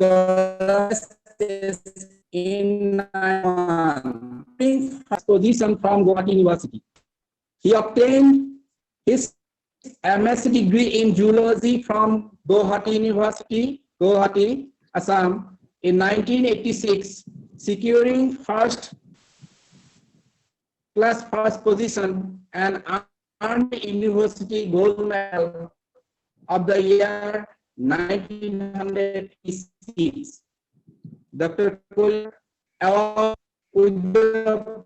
in 91. First position from Guwahati University. He obtained his MSc degree in Zoology from Guwahati University, Guwahati, Assam in 1986, securing first position and earned University Gold Medal of the year 1986. Dr. Cole award with the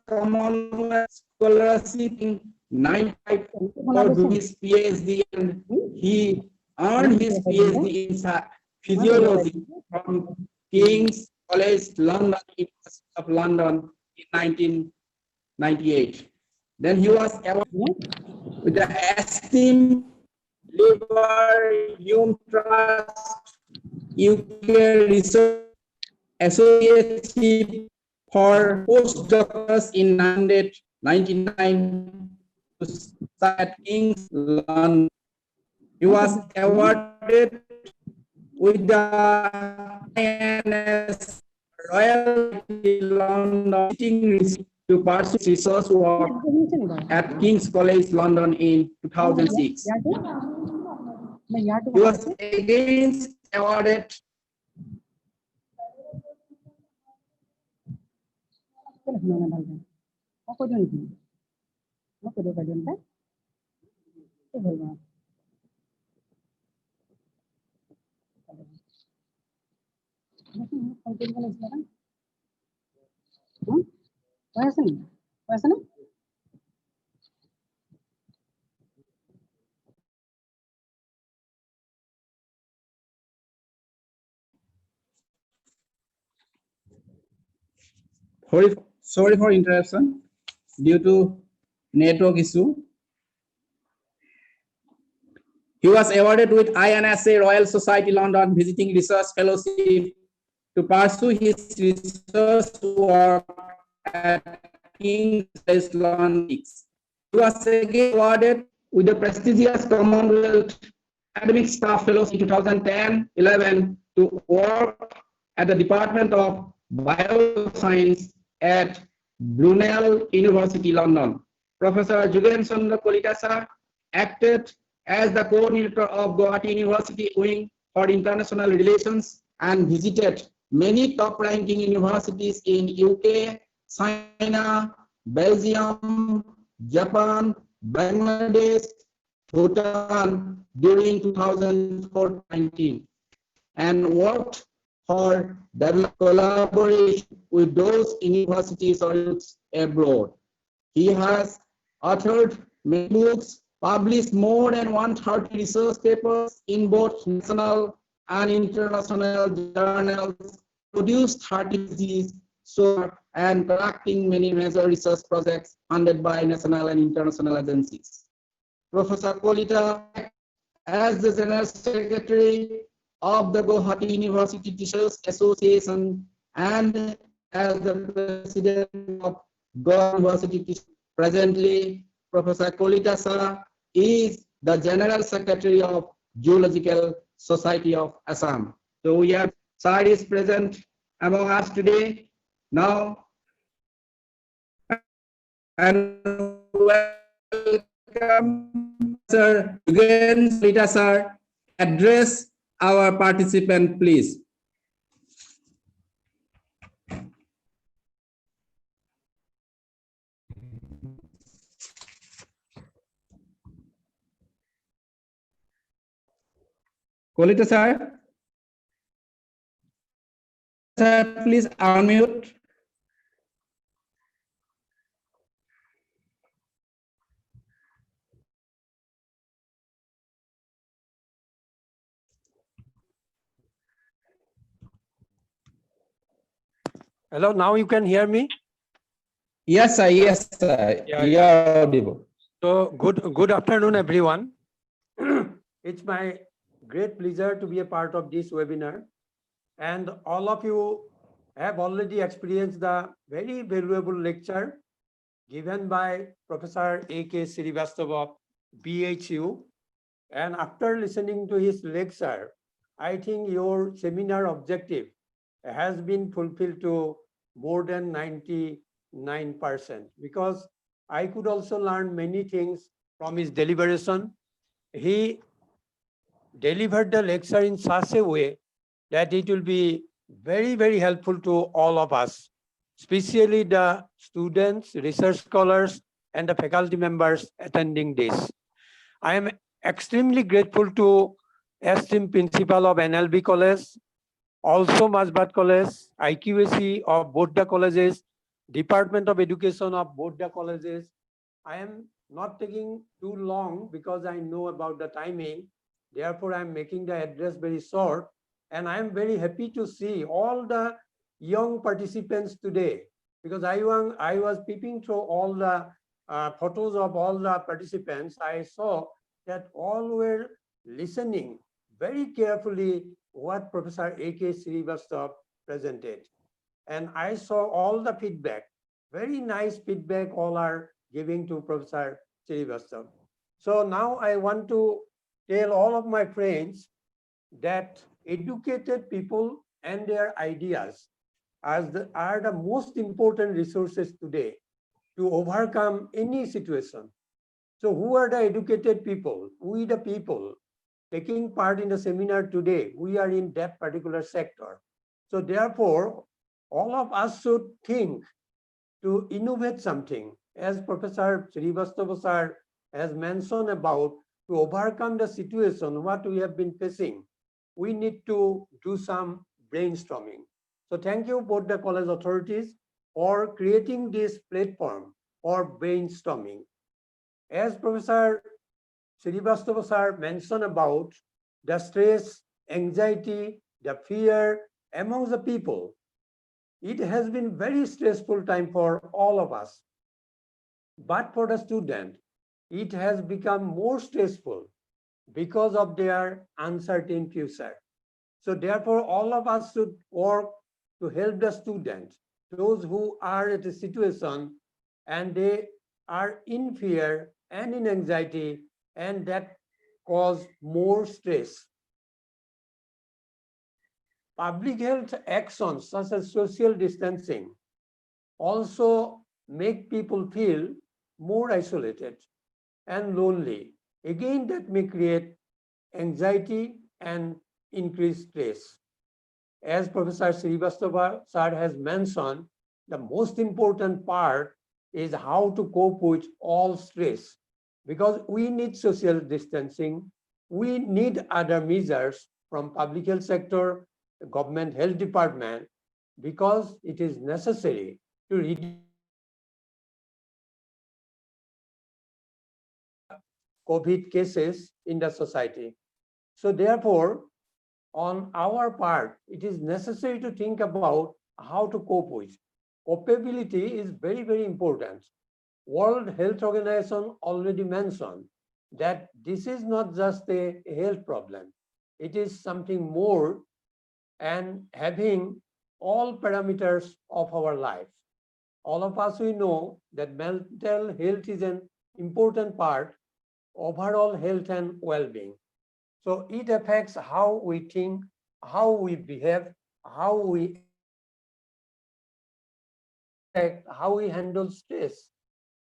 Commonwealth Scholarship in 95 for his PhD, and he earned his PhD in physiology from King's College London, University of London in 1998. Then he was awarded with the Esteemed Labor Hume Trust UK Research Associate for postdoctors in 1999 at King's London. He was awarded with the INS Royal London to pursue research work at King's College London in 2006. He was again awarded sorry for interruption due to network issue. He was awarded with INSA Royal Society London Visiting Research Fellowship to pursue his research work at King's College London. He was again awarded with the prestigious Commonwealth Academic Staff Fellowship in 2010-11 to work at the Department of Bioscience at Brunel University, London. Professor Jugen Chandra Kolita acted as the coordinator of Guwahati University Wing for International Relations and visited many top-ranking universities in UK, China, Belgium, Japan, Bangladesh, Bhutan during 2014 and worked for development collaboration with those universities or youths abroad. He has authored many books, published more than 130 research papers in both national and international journals, produced 30 theses, and conducting many major research projects funded by national and international agencies. Professor Kolita, as the General Secretary of the Guwahati University Teachers Association and as the President of Goa University Teachers. Presently, Professor Kolita Sir is the General Secretary of Geological Society of Assam. So we have Sir is present among us today. Now, and welcome Sir Jugen Kolita Sir. Address our participant, please. Kolita sir. Sir, please unmute.
Hello, now you can hear me?
Yes, sir. Yes, sir.
Yeah,
You are audible.
So good afternoon, everyone. It's my great pleasure to be a part of this webinar. And all of you have already experienced the very valuable lecture given by Professor A.K. Srivastava of BHU. And after listening to his lecture, I think your seminar objective has been fulfilled to more than 99%, because I could also learn many things from his deliberation. He delivered the lecture in such a way that it will be very, very helpful to all of us, especially the students, research scholars, and the faculty members attending this. I am extremely grateful to esteemed principal of NLB College, also Masbat College, IQAC of both the colleges, Department of Education of both the colleges. I am not taking too long because I know about the timing. Therefore, I am making the address very short. And I am very happy to see all the young participants today, because I was peeping through all the photos of all the participants, I saw that all were listening very carefully what Professor A.K. Srivastava presented. And I saw all the feedback, very nice feedback all are giving to Professor Srivastava. So now I want to tell all of my friends that educated people and their ideas are the most important resources today to overcome any situation. So who are the educated people? We the people taking part in the seminar today, we are in that particular sector. So therefore, all of us should think to innovate something. As Professor Srivastava sir has mentioned about, to overcome the situation, what we have been facing, we need to do some brainstorming. So thank you both the college authorities for creating this platform for brainstorming. As Professor Srivastava sir mentioned about the stress, anxiety, the fear among the people, it has been very stressful time for all of us. But for the student, it has become more stressful because of their uncertain future. So therefore, all of us should work to help the students, those who are at a situation and they are in fear and in anxiety, and that cause more stress. Public health actions such as social distancing also make people feel more isolated and lonely. Again, that may create anxiety and increased stress. As Professor Srivastava sir has mentioned, the most important part is how to cope with all stress, because we need social distancing, we need other measures from public health sector, the government health department, because it is necessary to reduce COVID cases in the society. So therefore, on our part, it is necessary to think about how to cope with. Copability is very, very important. World Health Organization already mentioned that this is not just a health problem. It is something more and having all parameters of our life. All of us, we know that mental health is an important part of overall health and well-being. So it affects how we think, how we behave, how we act, how we handle stress,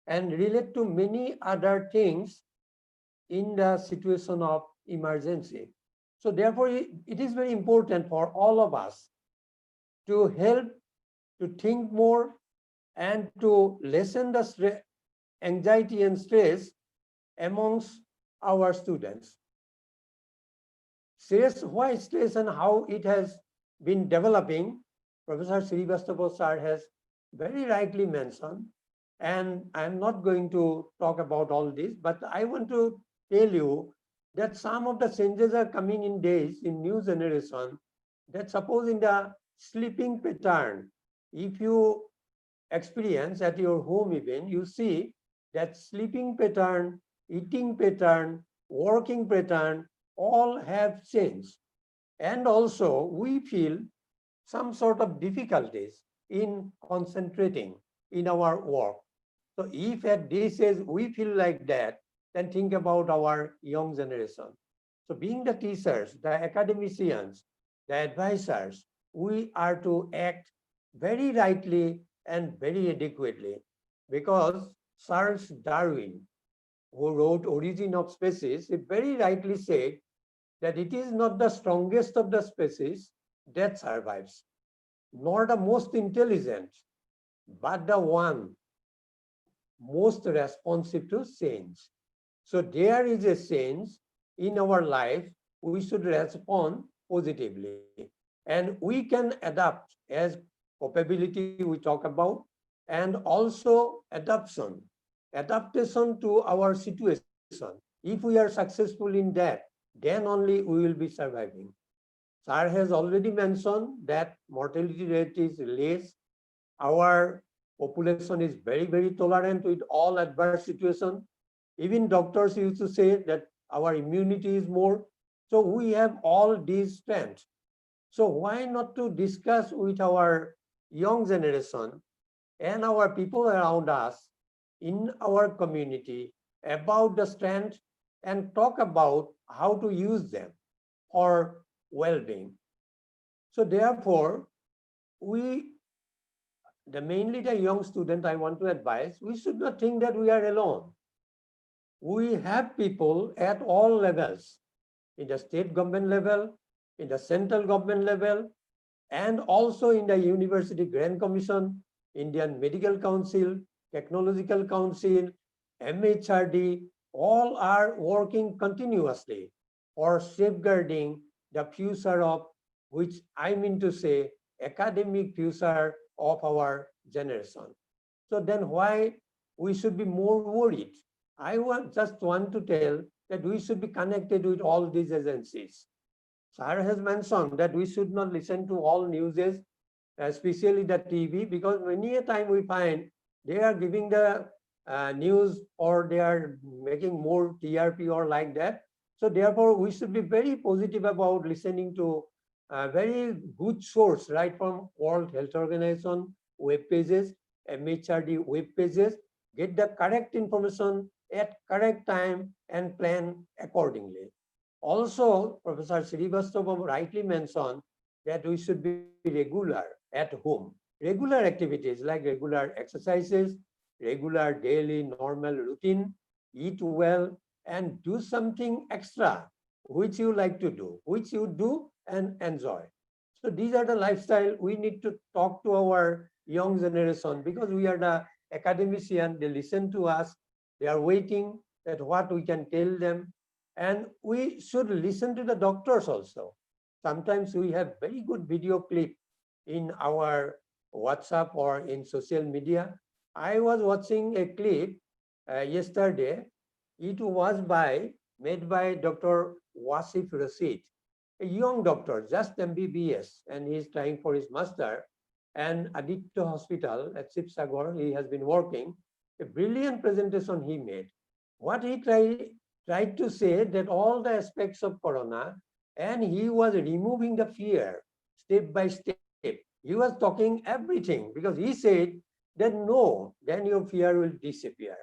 and relate to many other things in the situation of emergency. So therefore, it is very important for all of us to help to think more and to lessen the anxiety and stress amongst our students. Stress, why stress and how it has been developing, Professor Srivastava sir has very rightly mentioned, and I'm not going to talk about all this, but I want to tell you that some of the changes are coming in days in new generation, that suppose in the sleeping pattern, if you experience at your home even, you see that sleeping pattern, eating pattern, working pattern, all have changed. And also we feel some sort of difficulties in concentrating in our work. So if at this age we feel like that, then think about our young generation. So being the teachers, the academicians, the advisors, we are to act very rightly and very adequately, because Charles Darwin, who wrote Origin of Species, he very rightly said that it is not the strongest of the species that survives, nor the most intelligent, but the one most responsive to change. So there is a change in our life, we should respond positively. And we can adapt as capability we talk about, and also adaptation to our situation. If we are successful in that, then only we will be surviving. Sir has already mentioned that mortality rate is less. Our population is very, very tolerant with all adverse situations. Even doctors used to say that our immunity is more. So we have all these strengths. So why not to discuss with our young generation and our people around us in our community about the strength and talk about how to use them for well-being. So therefore, mainly the young student, I want to advise, we should not think that we are alone. We have people at all levels, in the state government level, in the central government level, and also in the University Grant Commission, Indian Medical Council, Technological Council, MHRD, all are working continuously for safeguarding the future of, which I mean to say, academic future of our generation. So then why we should be more worried? I just want to tell that we should be connected with all these agencies. Sir has mentioned that we should not listen to all newses, especially the TV, because many a time we find they are giving the news or they are making more TRP or like that. So therefore, we should be very positive about listening to a very good source, right from World Health Organization web pages, MHRD web pages, get the correct information at correct time and plan accordingly. Also, Professor Srivastava rightly mentioned that we should be regular at home. Regular activities like regular exercises, regular daily normal routine, eat well, and do something extra which you like to do, which you do and enjoy. So these are the lifestyle we need to talk to our young generation, because we are the academician, they listen to us, they are waiting that what we can tell them. And we should listen to the doctors also. Sometimes we have very good video clip in our WhatsApp or in social media. I was watching a clip yesterday. It was made by Dr. Wasif Rashid, a young doctor, just MBBS, and he's trying for his master. And Aditya Hospital at Sibsagar, he has been working. A brilliant presentation he made. What he tried to say that all the aspects of corona, and he was removing the fear step by step. He was talking everything, because he said that no, then your fear will disappear.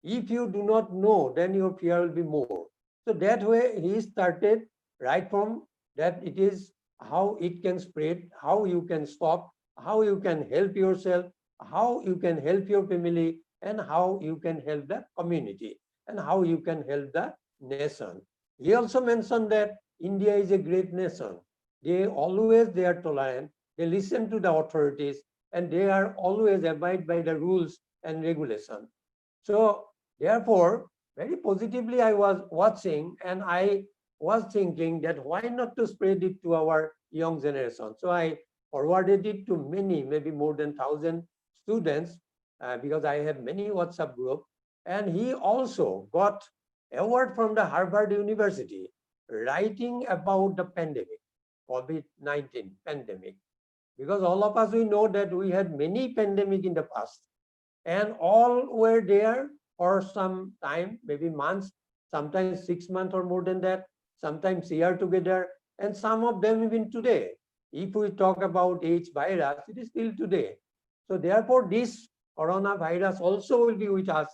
If you do not know, then your fear will be more. So that way he started right from that it is how it can spread, how you can stop, how you can help yourself, how you can help your family, and how you can help the community, and how you can help the nation. He also mentioned that India is a great nation. They are tolerant, they listen to the authorities, and they are always abide by the rules and regulation. So therefore, very positively I was watching, and I was thinking that why not to spread it to our young generation. So I forwarded it to many, maybe more than 1,000 students, because I have many WhatsApp groups. And he also got award from the Harvard University writing about the pandemic, COVID-19 pandemic. Because all of us, we know that we had many pandemic in the past, and all were there for some time, maybe months, sometimes 6 months or more than that, sometimes year together, and some of them even today. If we talk about H virus, it is still today. So therefore, this coronavirus also will be with us.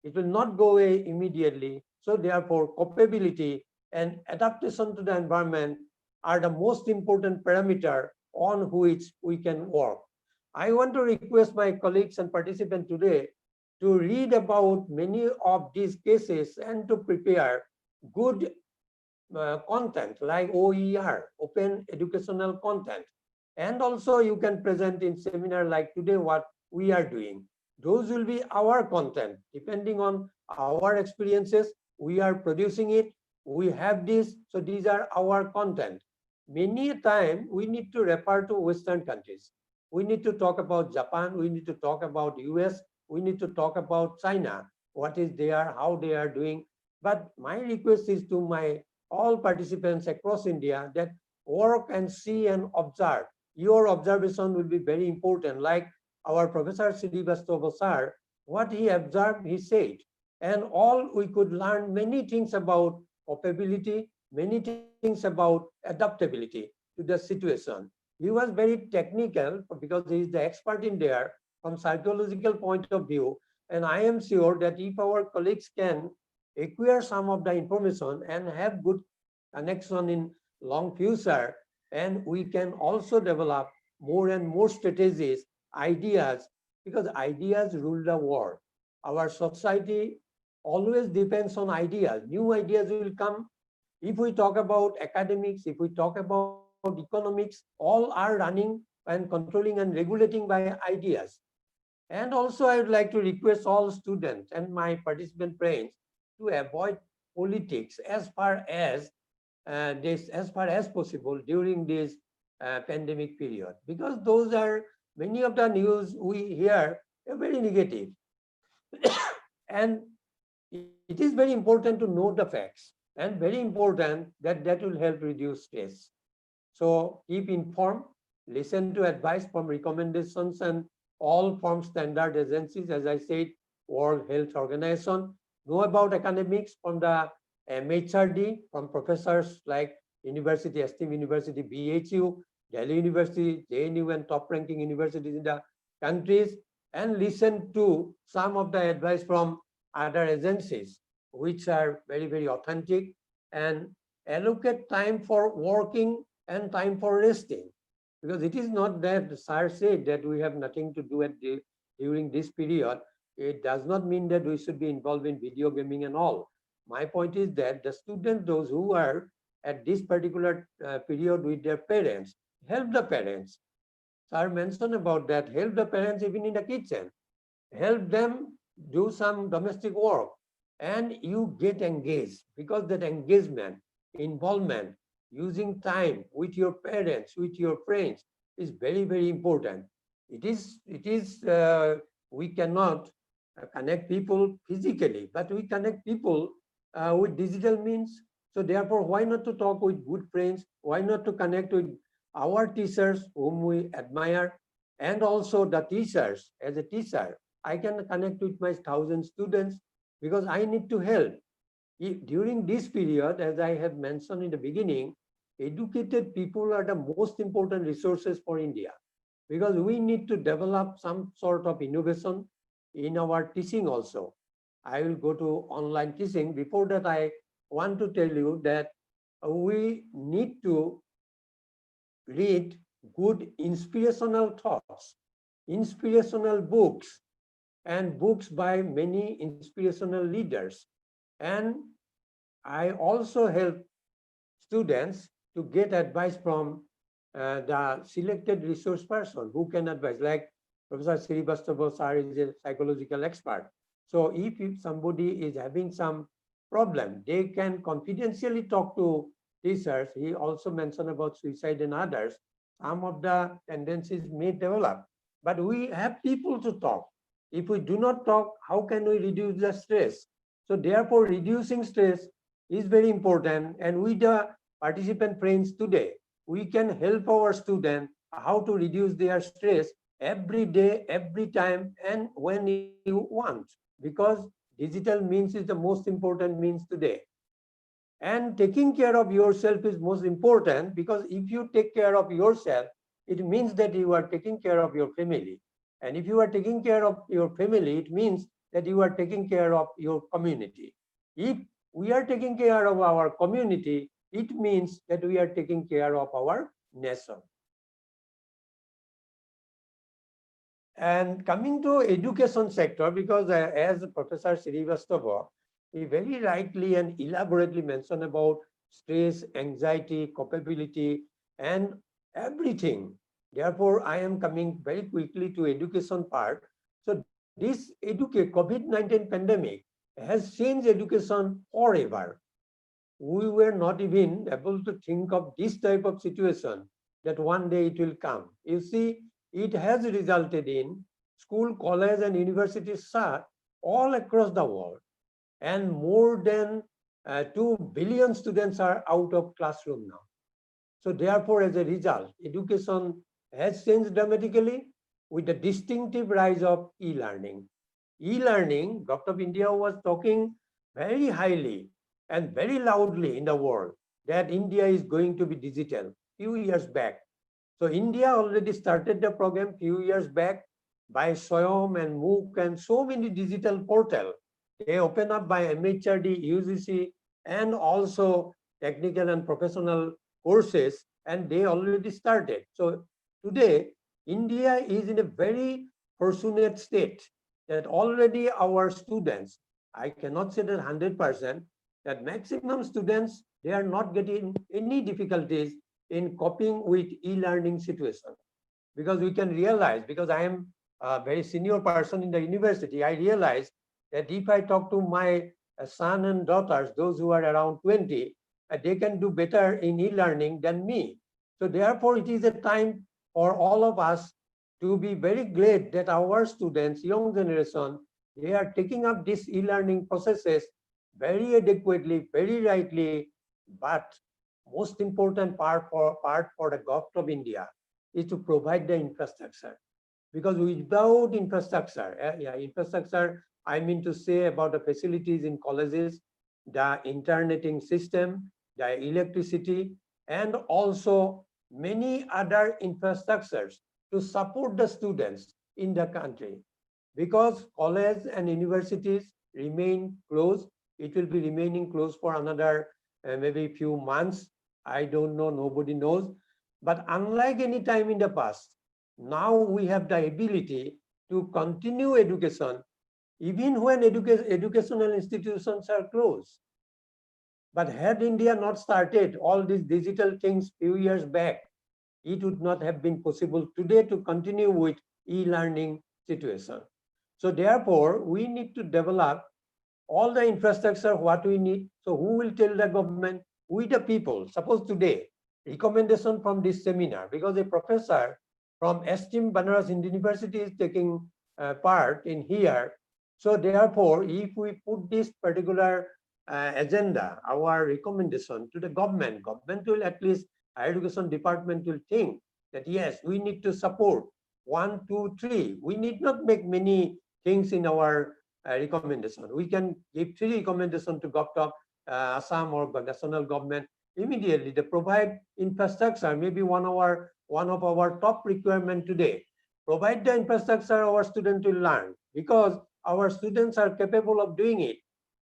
It will not go away immediately. So therefore, capability and adaptation to the environment are the most important parameter on which we can work. I want to request my colleagues and participants today to read about many of these cases and to prepare good content like OER, open educational content. And also you can present in seminar like today what we are doing. Those will be our content. Depending on our experiences, we are producing it, we have this, so these are our content. Many a time we need to refer to Western countries. We need to talk about Japan, we need to talk about US, we need to talk about China, what is there, how they are doing. But my request is to my all participants across India that work and see and observe. Your observation will be very important. Like our Professor Srivastava sir, what he observed, he said, and all we could learn many things about capability, many things about adaptability to the situation. He was very technical because he is the expert in there from psychological point of view. And I am sure that if our colleagues can acquire some of the information and have good connection in long future, and we can also develop more and more strategies, ideas, because ideas rule the world. Our society always depends on ideas. New ideas will come. If we talk about academics, if we talk about economics, all are running and controlling and regulating by ideas. And also I would like to request all students and my participant friends to avoid politics as far as possible during this pandemic period, because those are many of the news we hear are very negative. And it is very important to know the facts, and very important that that will help reduce stress. So keep informed, listen to advice from recommendations and all from standard agencies, as I said, World Health Organization. Know about academics from the MHRD, from professors like University, esteemed University, BHU, Delhi University, JNU, and top-ranking universities in the countries, and listen to some of the advice from other agencies, which are very, very authentic, and allocate time for working and time for resting. Because it is not that sir said that we have nothing to do during this period. It does not mean that we should be involved in video gaming and all. My point is that the students, those who are at this particular period with their parents, help the parents. Sir mentioned about that, help the parents even in the kitchen, help them do some domestic work, and you get engaged, because that engagement, involvement, using time with your parents, with your friends is very, very important. We cannot connect people physically, but we connect people with digital means. So therefore, why not to talk with good friends? Why not to connect with our teachers whom we admire, and also the teachers. As a teacher, I can connect with my 1,000 students because I need to help. During this period, as I have mentioned in the beginning, educated people are the most important resources for India, because we need to develop some sort of innovation in our teaching also. I will go to online teaching. Before that, I want to tell you that we need to read good inspirational thoughts, inspirational books, and books by many inspirational leaders. And I also help students to get advice from the selected resource person who can advise, like Professor Srivastava sir is a psychological expert. So if somebody is having some problem, they can confidentially talk to teachers. He also mentioned about suicide and others. Some of the tendencies may develop, but we have people to talk. If we do not talk, how can we reduce the stress? So therefore, reducing stress is very important. And with the participant friends today, we can help our students how to reduce their stress every day, every time, and when you want, because digital means is the most important means today. And taking care of yourself is most important, because if you take care of yourself, it means that you are taking care of your family. And if you are taking care of your family, it means that you are taking care of your community. If we are taking care of our community, it means that we are taking care of our nation. And coming to education sector, because as Professor Srivastava, he very rightly and elaborately mentioned about stress, anxiety, capability, and everything. Therefore, I am coming very quickly to education part. So this COVID-19 pandemic has changed education forever. We were not even able to think of this type of situation, that one day it will come. You see, it has resulted in school, college, and universities shut all across the world. And more than 2 billion students are out of classroom now. So therefore, as a result, education has changed dramatically. with the distinctive rise of e-learning. E-learning, Government of India was talking very highly and very loudly in the world that India is going to be digital few years back. So India already started the program few years back by SWAYAM and MOOC and so many digital portal. They open up by MHRD, UGC, and also technical and professional courses, and they already started. So today, India is in a very fortunate state that already our students, I cannot say that 100%, that maximum students, they are not getting any difficulties in coping with e-learning situation. Because we can realize, because I am a very senior person in the university, I realize that if I talk to my son and daughters, those who are around 20, they can do better in e-learning than me. So therefore, it is a time for all of us to be very glad that our students, young generation, they are taking up these e-learning processes very adequately, very rightly, but most important part for the Government of India is to provide the infrastructure. Because without infrastructure, infrastructure, I mean to say about the facilities in colleges, the interneting system, the electricity, and also many other infrastructures to support the students in the country. Because college and universities remain closed, it will be remaining closed for another maybe few months. I don't know, nobody knows. But unlike any time in the past, now we have the ability to continue education even when educational institutions are closed. But had India not started all these digital things few years back, it would not have been possible today to continue with e-learning situation. So therefore, we need to develop all the infrastructure, what we need. So who will tell the government? We the people. Suppose today, recommendation from this seminar, because a professor from esteemed Banaras University is taking part in here. So therefore, if we put this particular agenda, our recommendation to the government will at least, higher education department will think that yes, we need to support 1, 2, 3. We need not make many things in our recommendation. We can give 3 recommendations to Government of Assam or national government immediately. They provide infrastructure, maybe one of our top requirement today. Provide the infrastructure our students will learn, because our students are capable of doing it.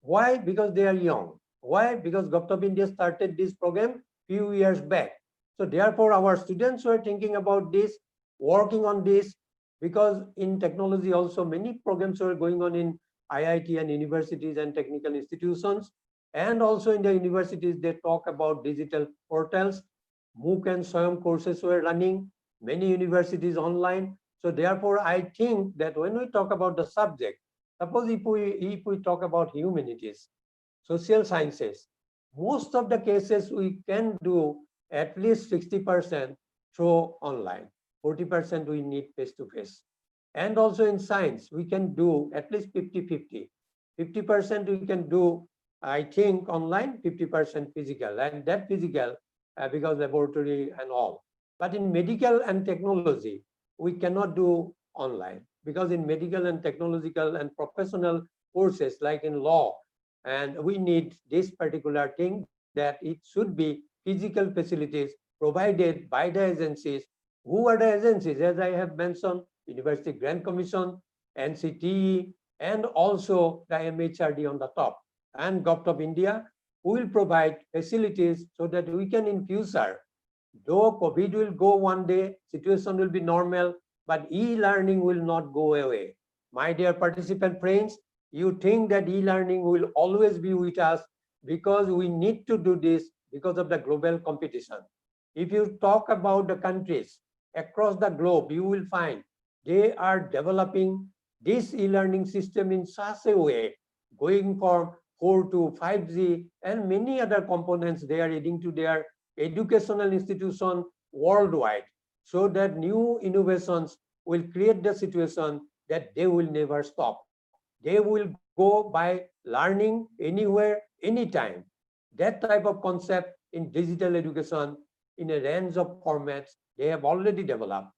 Why? Because they are young. Why? Because Government of India started this program few years back. So therefore, our students were thinking about this, working on this, because in technology also many programs were going on in IIT and universities and technical institutions. And also in the universities, they talk about digital portals. MOOC and SWAYAM courses were running, many universities online. So therefore, I think that when we talk about the subject, suppose if we talk about humanities, social sciences, most of the cases we can do at least 60% through online, 40% we need face-to-face. And also in science, we can do at least 50-50. 50% we can do, I think, online, 50% physical. And that physical, because laboratory and all. But in medical and technology, we cannot do online, because in medical and technological and professional courses, like in law, and we need this particular thing that it should be physical facilities provided by the agencies. Who are the agencies? As I have mentioned, University Grant Commission, NCTE, and also the MHRD on the top. And Government of India will provide facilities so that we can in future, though COVID will go one day, situation will be normal, but e-learning will not go away. My dear participant friends, you think that e-learning will always be with us, because we need to do this because of the global competition. If you talk about the countries across the globe, you will find they are developing this e-learning system in such a way, going from 4 to 5G and many other components they are adding to their educational institution worldwide, so that new innovations will create the situation that they will never stop. They will go by learning anywhere, anytime. That type of concept in digital education in a range of formats they have already developed.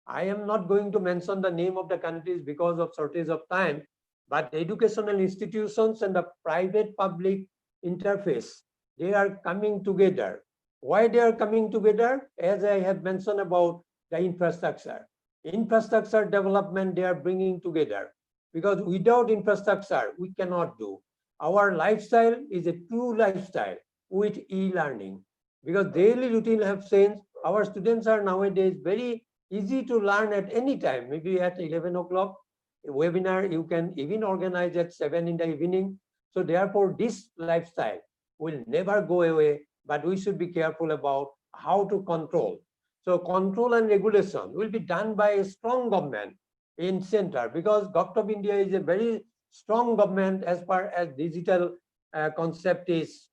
I am not going to mention the name of the countries because of shortage of time, but educational institutions and the private public interface, they are coming together. Why they are coming together? As I have mentioned about the infrastructure. Infrastructure development they are bringing together, because without infrastructure we cannot do. Our lifestyle is a true lifestyle with e-learning, because daily routine have changed. Our students are nowadays very easy to learn at any time, maybe at 11 o'clock. A webinar you can even organize at 7 in the evening. So therefore this lifestyle will never go away, but we should be careful about how to control. So control and regulation will be done by a strong government in center, because Government of India is a very strong government as far as digital concept is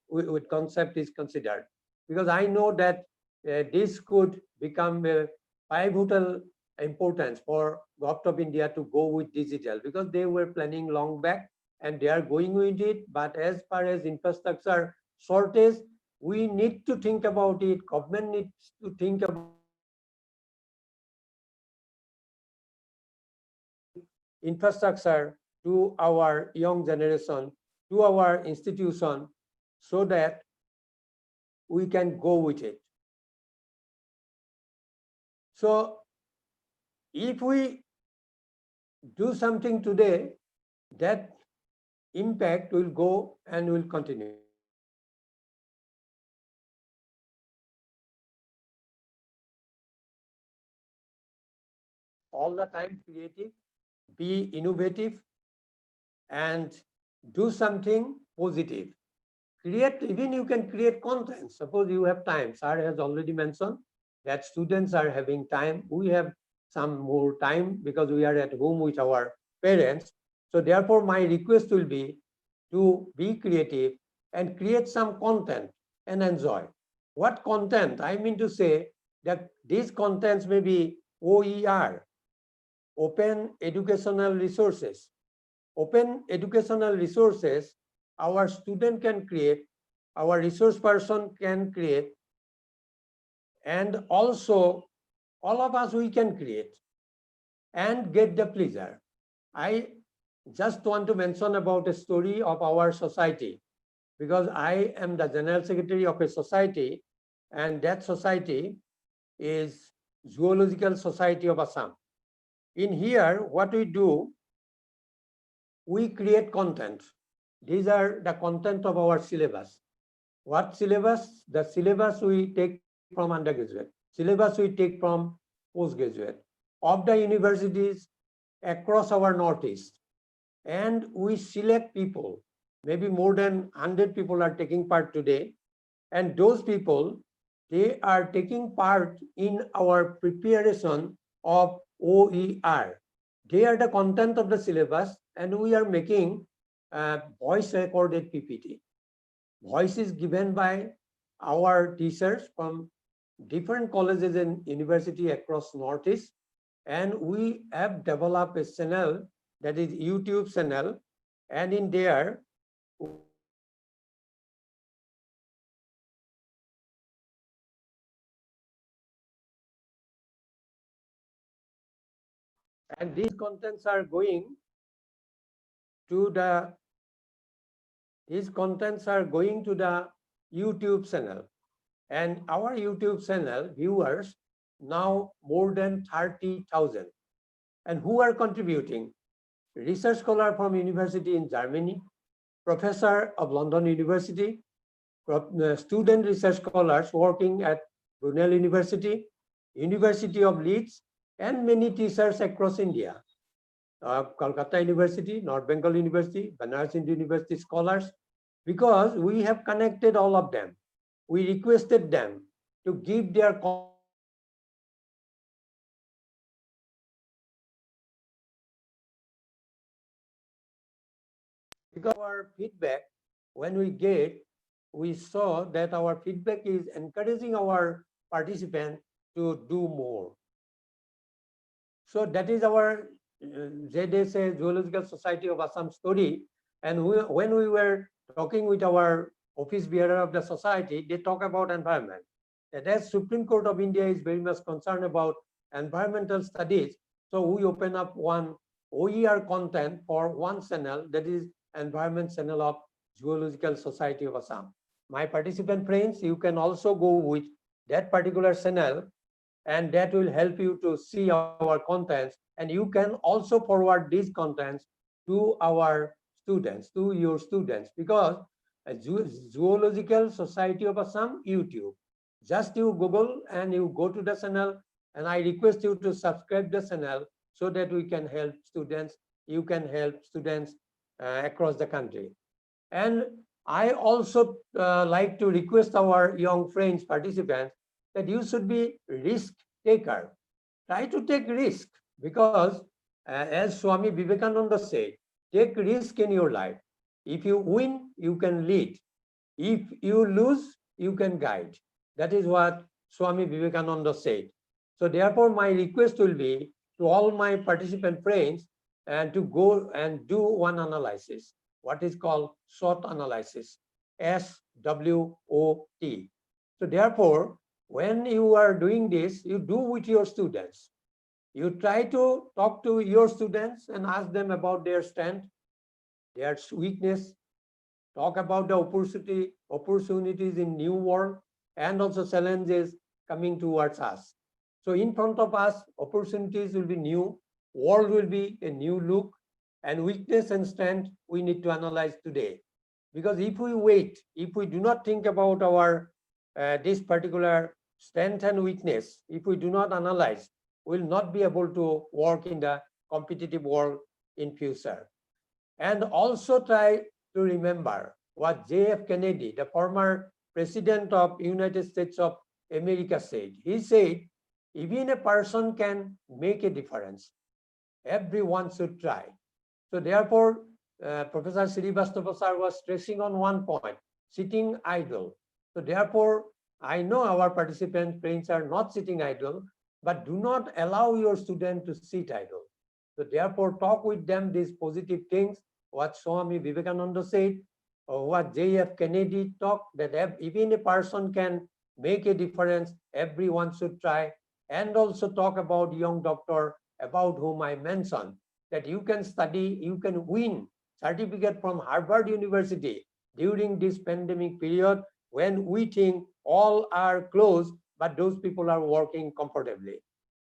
considered. Because I know that this could become a pivotal importance for Government of India to go with digital, because they were planning long back and they are going with it. But as far as infrastructure shortage, we need to think about it. Government needs to think about infrastructure to our young generation, to our institution, so that we can go with it. So if we do something today, that impact will go and will continue. All the time creative, be innovative, and do something positive. Create, even you can create content. Suppose you have time. Sir has already mentioned that students are having time. We have some more time because we are at home with our parents. So therefore my request will be to be creative and create some content and enjoy. What content? I mean to say that these contents may be OER, open educational resources. Open educational resources, our student can create, our resource person can create, and also all of us we can create and get the pleasure. I just want to mention about a story of our society, because I am the general secretary of a society, and that society is Zoological Society of Assam. In here, what we do, we create content. These are the content of our syllabus. What syllabus? The syllabus we take from undergraduate, syllabus we take from postgraduate of the universities across our Northeast. And we select people, maybe more than 100 people are taking part today. And those people, they are taking part in our preparation of OER. They are the content of the syllabus, and we are making voice recorded PPT. Voice is given by our teachers from different colleges and university across Northeast, and we have developed a channel, that is YouTube channel, and in there and these contents are going to the YouTube channel. And our YouTube channel viewers now more than 30,000. And who are contributing? Research scholar from university in Germany, professor of London University, student research scholars working at Brunel University, University of Leeds, and many teachers across India. Kolkata University, North Bengal University, Banaras Hindu University scholars, because we have connected all of them. We requested them to give their because our feedback, when we get, we saw that our feedback is encouraging our participants to do more. So that is our ZSA, Zoological Society of Assam story. And when we were talking with our office bearer of the society, they talk about environment. That as Supreme Court of India is very much concerned about environmental studies. So we open up one OER content for one channel, that is Environment Channel of Zoological Society of Assam. My participant friends, you can also go with that particular channel, and that will help you to see our contents, and you can also forward these contents to our students, to your students, because Zoological Society of Assam YouTube, just you Google and you go to the channel, and I request you to subscribe the channel so that we can help students, you can help students across the country. And I also like to request our young friends, participants, that you should be risk taker. Try to take risk, because as Swami Vivekananda said, take risk in your life. If you win, you can lead. If you lose, you can guide. That is what Swami Vivekananda said. So therefore, my request will be to all my participant friends and to go and do one analysis, what is called SWOT analysis, SWOT. So therefore, when you are doing this, you do with your students. You try to talk to your students and ask them about their strength, their weakness, talk about the opportunities in new world, and also challenges coming towards us. So in front of us, opportunities will be new, world will be a new look, and weakness and strength we need to analyze today. Because if we wait, if we do not think about our this particular strength and weakness, if we do not analyze, we will not be able to work in the competitive world in future. And also try to remember what J.F. Kennedy, the former president of United States of America, said. He said, even a person can make a difference. Everyone should try. So therefore, Professor Srivastava sir was stressing on one point, sitting idle. So therefore, I know our participant friends are not sitting idle, but do not allow your student to sit idle. So therefore, talk with them these positive things, what Swami Vivekananda said, or what J.F. Kennedy talked, that even a person can make a difference, everyone should try. And also talk about young doctor, about whom I mentioned, that you can study, you can win certificate from Harvard University during this pandemic period, when we think all are closed, but those people are working comfortably.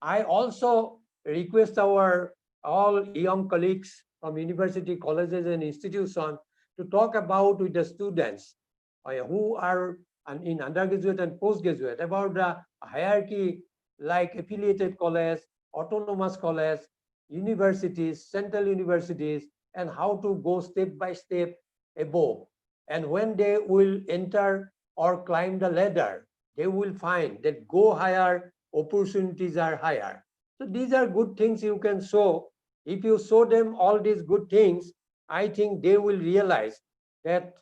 I also request our all young colleagues from university, colleges, and institutions to talk about with the students who are in undergraduate and postgraduate about the hierarchy, like affiliated college, autonomous college, universities, central universities, and how to go step by step above. And when they will enter or climb the ladder, they will find that go higher, opportunities are higher. So these are good things you can show. If you show them all these good things, I think they will realize that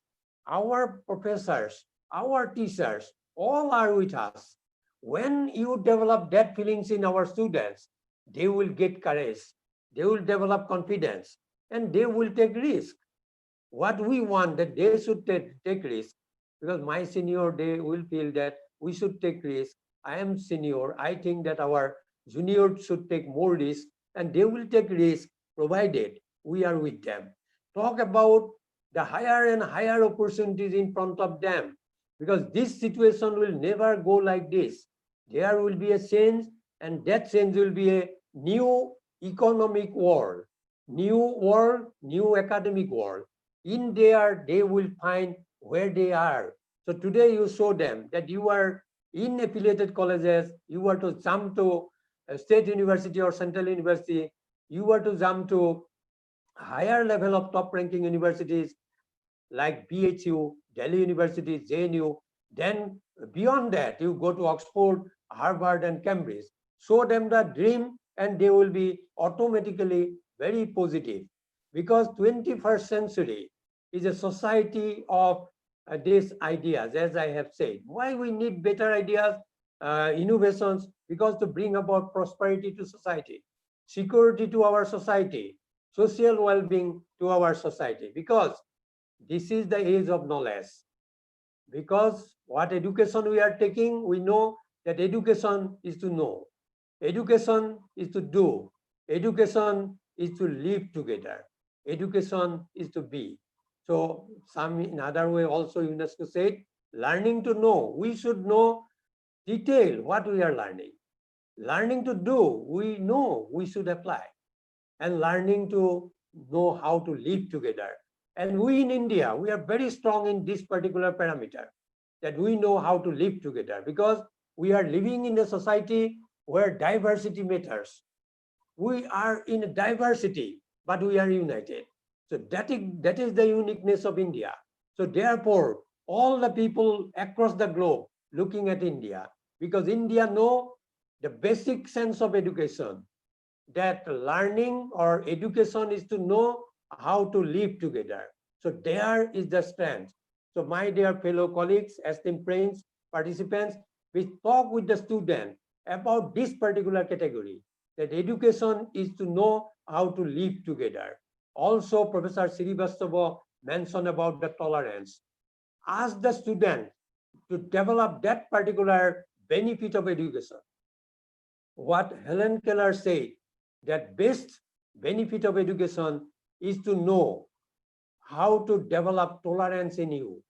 our professors, our teachers, all are with us. When you develop that feelings in our students, they will get courage, they will develop confidence, and they will take risk. What we want, that they should take risk, because my senior, they will feel that we should take risk. I am senior, I think that our juniors should take more risk, and they will take risk provided we are with them. Talk about the higher and higher opportunities in front of them, because this situation will never go like this. There will be a change, and that change will be a new economic world, new academic world. In there, they will find where they are. So today you show them that you are in affiliated colleges, you are to jump to a state university or central university, you are to jump to higher level of top ranking universities like BHU, Delhi University, JNU. Then beyond that, you go to Oxford, Harvard, and Cambridge. Show them the dream, and they will be automatically very positive. Because 21st century is a society of these ideas, as I have said. Why we need better ideas, innovations? Because to bring about prosperity to society, security to our society, social well-being to our society. Because this is the age of knowledge. Because what education we are taking, we know that education is to know. Education is to do. Education is to live together. Education is to be. So some in other way also UNESCO said, learning to know. We should know detail what we are learning. Learning to do, we know we should apply. And learning to know how to live together. And we in India, we are very strong in this particular parameter, that we know how to live together, because we are living in a society where diversity matters. We are in a diversity, but we are united. So that is the uniqueness of India. So therefore, all the people across the globe looking at India, because India know the basic sense of education, that learning or education is to know how to live together. So there is the strength. So my dear fellow colleagues, esteemed friends, participants, we talk with the student about this particular category, that education is to know how to live together. Also, Professor Srivastava mentioned about the tolerance. Ask the student to develop that particular benefit of education. What Helen Keller said, that best benefit of education is to know how to develop tolerance in you.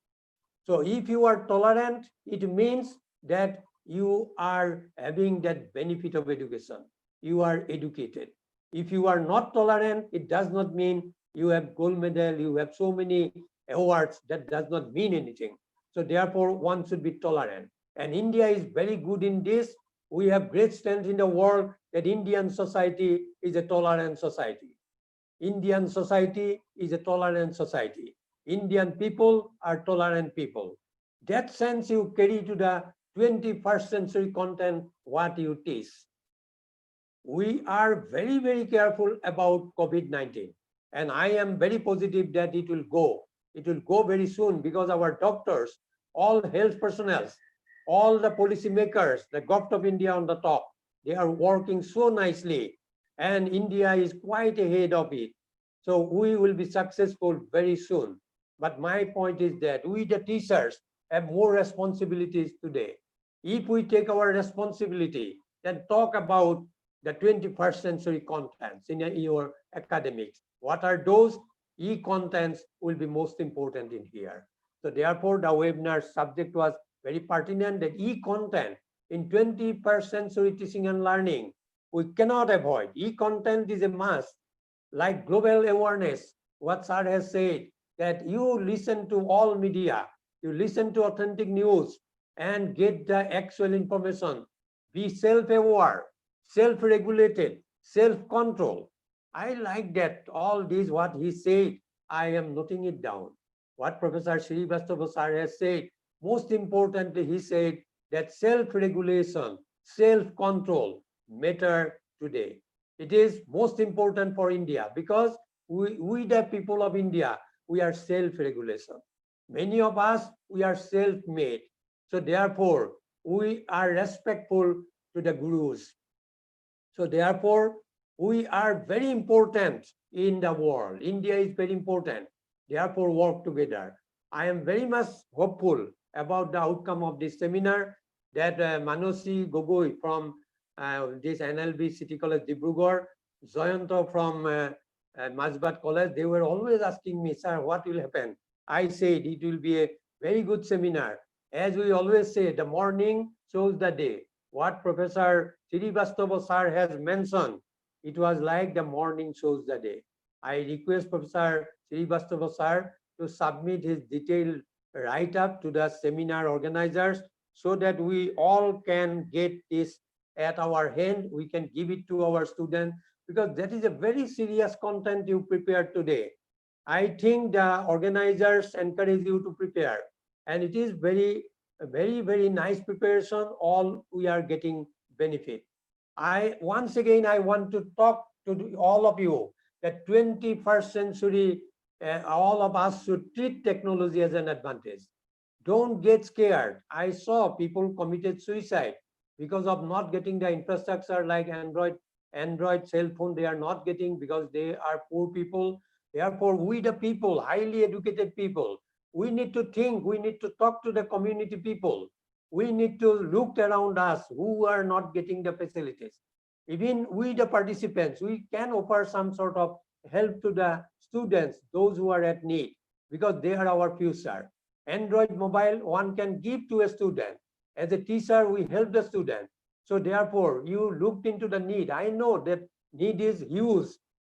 So if you are tolerant, it means that you are having that benefit of education. You are educated. If you are not tolerant, it does not mean you have gold medal, you have so many awards. That does not mean anything. So therefore, one should be tolerant. And India is very good in this. We have great strength in the world that Indian society is a tolerant society. Indian society is a tolerant society. Indian people are tolerant people. That sense you carry to the 21st century content, what you teach. We are very, very careful about COVID-19. And I am very positive that it will go. It will go very soon, because our doctors, all health personnel, all the policymakers, the government of India on the top, they are working so nicely. And India is quite ahead of it. So we will be successful very soon. But my point is that we, the teachers, have more responsibilities today. If we take our responsibility, then talk about the 21st century contents in your academics. What are those? E-contents will be most important in here. So therefore, the webinar subject was very pertinent, that e-content in 21st century teaching and learning, we cannot avoid. E-content is a must. Like global awareness, what sir has said, that you listen to all media, you listen to authentic news and get the actual information. Be self-aware, self-regulated, self-control. I like that. All these what he said, I am noting it down. What Professor Srivastava sir has said, most importantly, he said that self-regulation, self-control matter today. It is most important for India, because we the people of India, we are self-regulation. Many of us, we are self-made. So therefore, we are respectful to the gurus. So therefore, we are very important in the world. India is very important. Therefore, work together. I am very much hopeful about the outcome of this seminar, that Manosi Gogoi from this NLB City College Dibrugarh, Jayanto from Majbat College, they were always asking me, sir, what will happen? I said it will be a very good seminar. As we always say, the morning shows the day. What Professor Srivastava sir has mentioned, it was like the morning shows the day. I request Professor Srivastava sir to submit his detailed write-up to the seminar organizers, so that we all can get this at our hand. We can give it to our students, because that is a very serious content you prepared today. I think the organizers encourage you to prepare, and it is very, very nice preparation. All we are getting benefit. Once again, I want to talk to all of you that 21st century, all of us should treat technology as an advantage. Don't get scared. I saw people committed suicide because of not getting the infrastructure like Android cell phone. They are not getting because they are poor people. Therefore, we the people, highly educated people, we need to think, we need to talk to the community people. We need to look around us who are not getting the facilities. even we the participants, we can offer some sort of help to the students, those who are at need, because they are our future. Android mobile, one can give to a student. As a teacher, we help the student. So therefore, you looked into the need. I know that need is huge.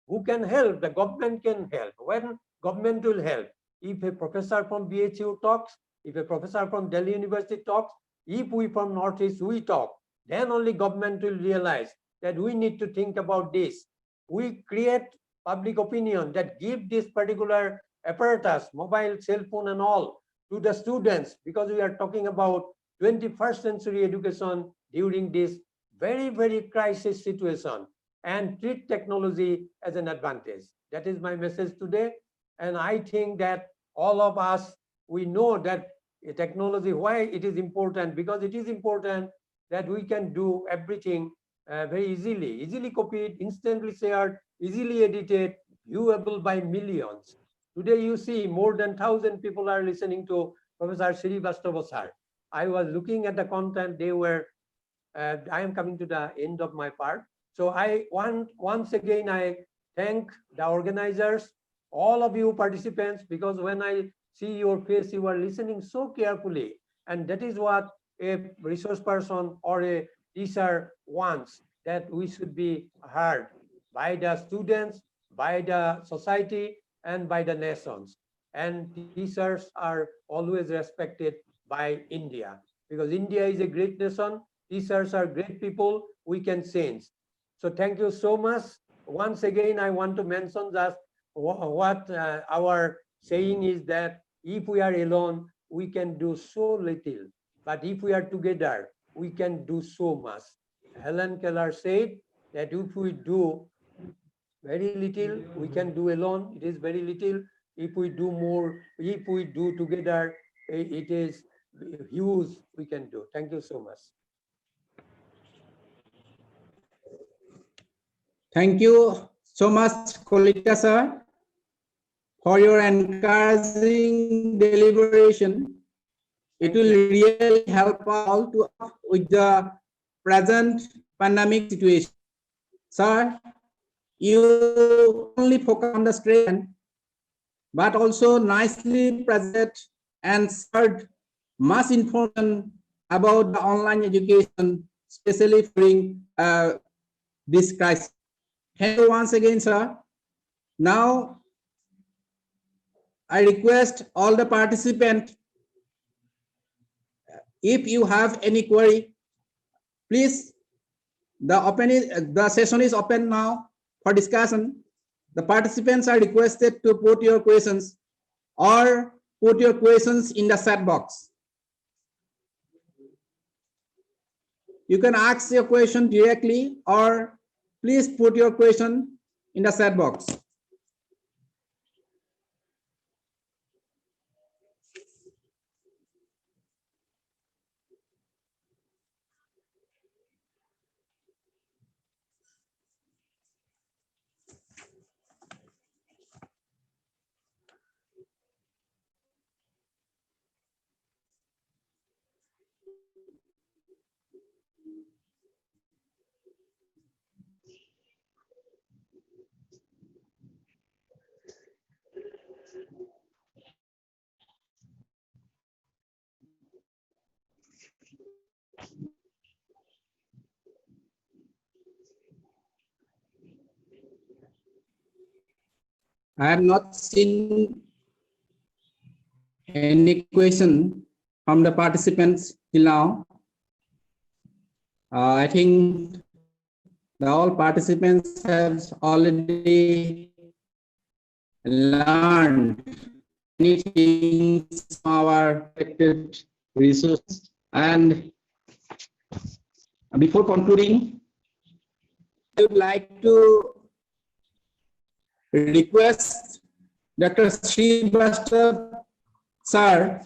Who can help? The government can help. When government will help? If a professor from BHU talks, if a professor from Delhi University talks, if we from Northeast, we talk, then only government will realize that we need to think about this. We create public opinion that give this particular apparatus, mobile, cell phone and all to the students, because we are talking about 21st century education during this very, very crisis situation, and treat technology as an advantage. That is my message today. And I think that all of us, we know that technology, why it is important, because it is important that we can do everything very easily copied, instantly shared, easily edited, viewable by millions. Today you see more than 1,000 people are listening to Professor Srivastava sir. I was looking at the content, they were, I am coming to the end of my part. So I once again, I thank the organizers, all of you participants, because when I see your face, you are listening so carefully. And that is what a resource person or a teacher wants, that we should be heard by the students, by the society, and by the nations. And teachers are always respected by India, because India is a great nation. Teachers are great people. We can change. So thank you so much. Once again, I want to mention just what our saying is, that if we are alone, we can do so little. But if we are together, we can do so much. Helen Keller said that if we do very little, we can do alone. It is very little. If we do more, if we do together, it is huge we can do. Thank you so much.
Thank you so much, Kolita sir, for your encouraging deliberation. It will really help all to with the present pandemic situation. Sir, you only focus on the strength, but also nicely present and shared much information about the online education, especially during this crisis. Thank you once again, sir. Now, I request all the participants, if you have any query, please, the session is open now for discussion. The participants are requested to put your questions or put your questions in the chat box. You can ask your question directly, or please put your question in the chat box. I have not seen any question from the participants till now. I think all participants have already learned many things from our affected resources. And before concluding, I would like to request Dr. Srivastava sir,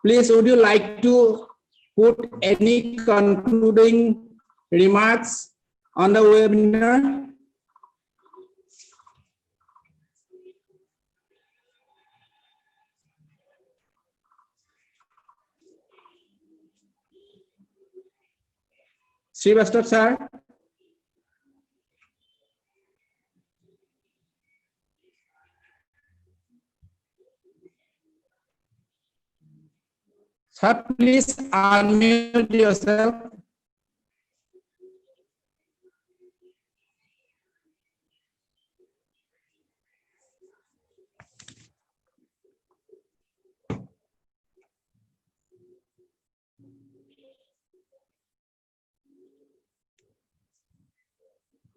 please would you like to put any concluding remarks on the webinar? Srivastava sir. Sir, please unmute yourself.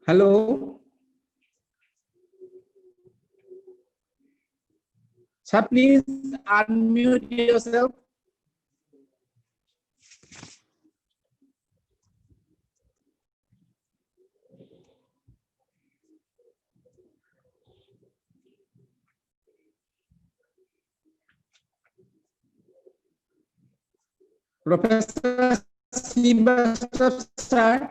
Hello. Sir, please unmute yourself. Professor Srivastava, sir.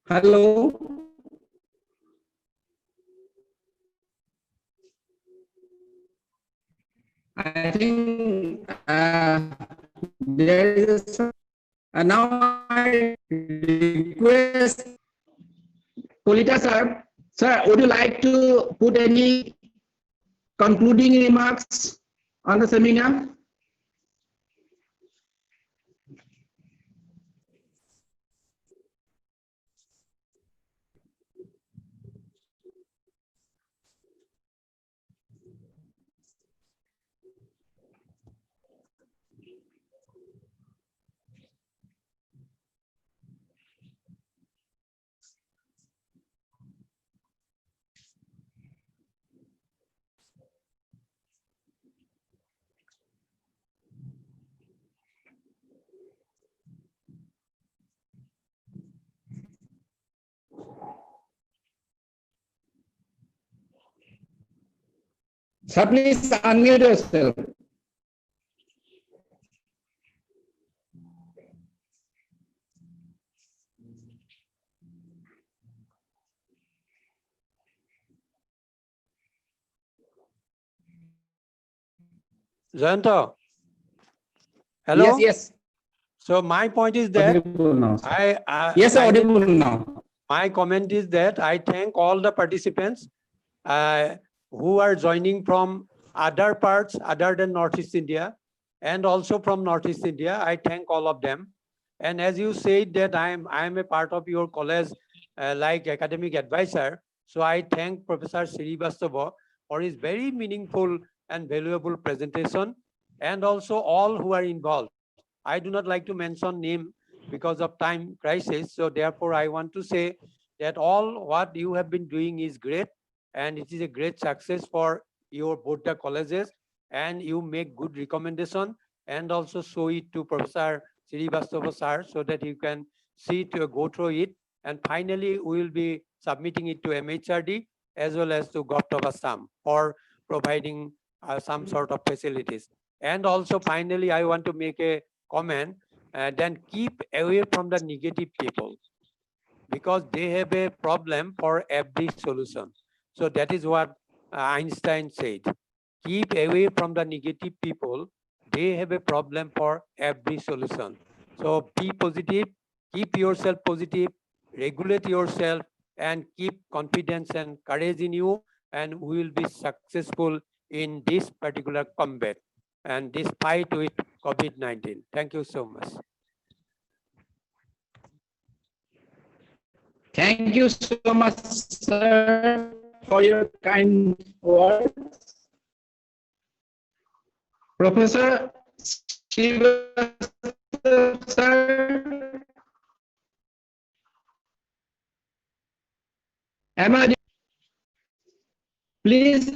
Hello. I think there is now I request Kolita sir. Sir, would you like to put any concluding remarks on the seminar? Sir, please unmute yourself.
Jayanta. Hello.
Yes, yes.
So my point is that
Audible now, sir.
I
Yes, audible now.
my comment is that I thank all the participants who are joining from other parts other than Northeast India and also from Northeast India. I thank all of them. And as you said that I am a part of your college like academic advisor. So I thank Professor Srivastava for his very meaningful and valuable presentation, and also all who are involved. I do not like to mention name because of time crisis. So therefore I want to say that all what you have been doing is great, and it is a great success for your both the colleges, and you make good recommendation and also show it to Professor Srivastava sir so that you can see to go through it, and finally we will be submitting it to MHRD as well as to Govt of Assam for providing some sort of facilities. And also finally I want to make a comment, then keep away from the negative people because they have a problem for every solution. So that is what Einstein said. Keep away from the negative people. They have a problem for every solution. So be positive, keep yourself positive, regulate yourself, and keep confidence and courage in you, and we will be successful in this particular combat and this fight with COVID-19. Thank you so much.
Thank you so much, sir, for your kind words. Professor Srivastava, sir, am I? Please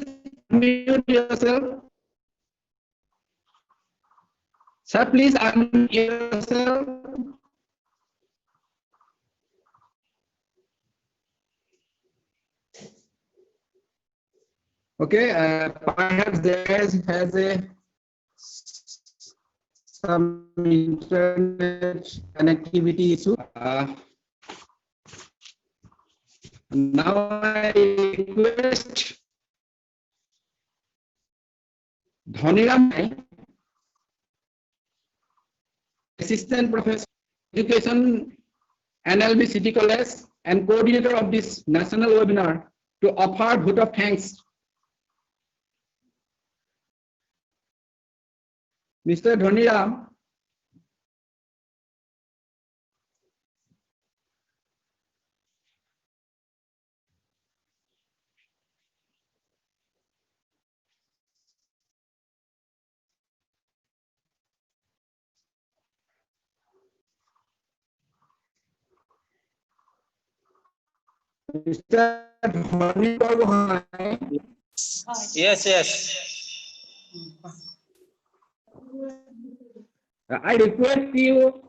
mute yourself. Sir, please unmute yourself. Okay, perhaps there has some internet connectivity issue. Now I request Dhoniram, Assistant Professor Education, NLB City College, and coordinator of this national webinar, to offer vote of thanks. Mr. Dhoniram. Mr. Dhoniram.
Yes.
I request you,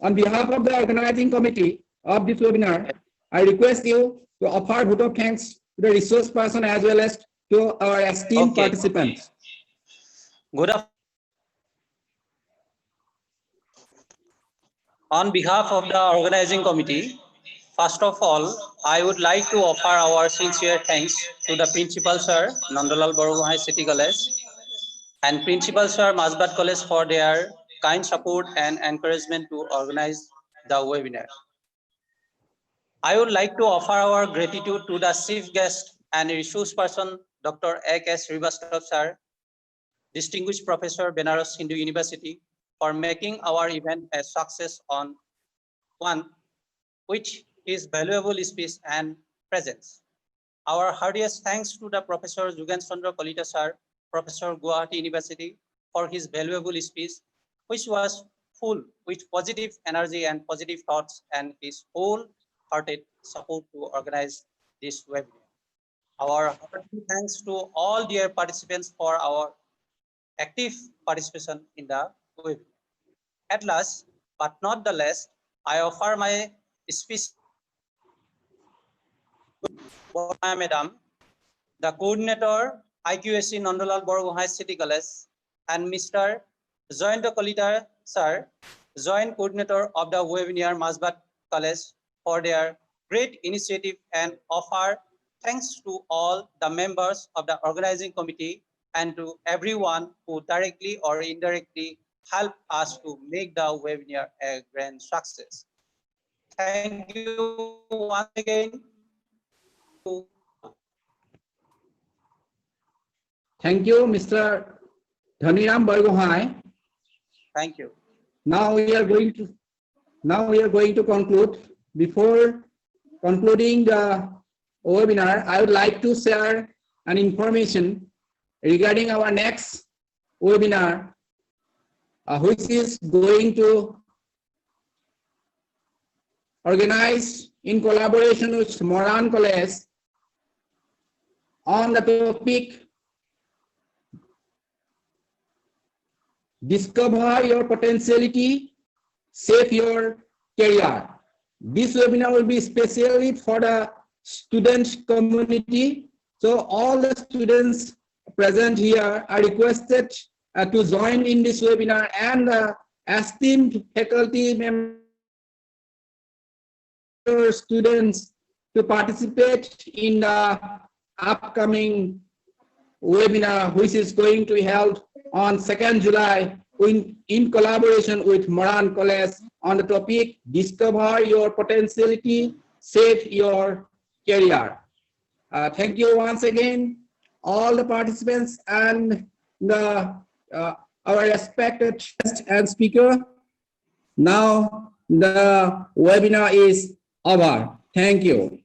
on behalf of the organizing committee of this webinar, I request you to offer vote of thanks to the resource person as well as to our esteemed
Okay.
participants.
On behalf of the organizing committee, first of all, I would like to offer our sincere thanks to the Principal Sir, Nandalal Barugohai City College, and Principal Sir, Masbat College, for their kind support and encouragement to organize the webinar. I would like to offer our gratitude to the chief guest and resource person, Dr. A.K. Srivastava Sir, distinguished professor, Benares Hindu University, for making our event a success on one, which is valuable speech and presence. Our heartiest thanks to the Professor Jugan Chandra Kalita Sir, Professor Guwahati University, for his valuable speech, which was full with positive energy and positive thoughts, and his wholehearted support to organize this webinar. Our hearty thanks to all dear participants for our active participation in the webinar. At last, but not the least, I offer my speech to Madam, the coordinator, IQSC Nandalal Barugohai City College, and Mr. Joyanta Kalita Sir, joint coordinator of the webinar Masbat College, for their great initiative, and offer thanks to all the members of the organizing committee and to everyone who directly or indirectly helped us to make the webinar a grand success. Thank you once again.
Thank you, Mr. Dhoniram Barugohai.
Thank you.
Now we are going to conclude. Before concluding the webinar, I would like to share an information regarding our next webinar, which is going to organize in collaboration with Moran College on the topic Discover Your Potentiality, Shape Your Career. This webinar will be specially for the student community. So all the students present here are requested to join in this webinar, and esteemed faculty members, students, to participate in the upcoming webinar, which is going to be held on 2nd July in collaboration with Moran College on the topic Discover Your Potentiality, Shape Your Career. Thank you once again, all the participants and our respected guest and speaker. Now the webinar is over. Thank you.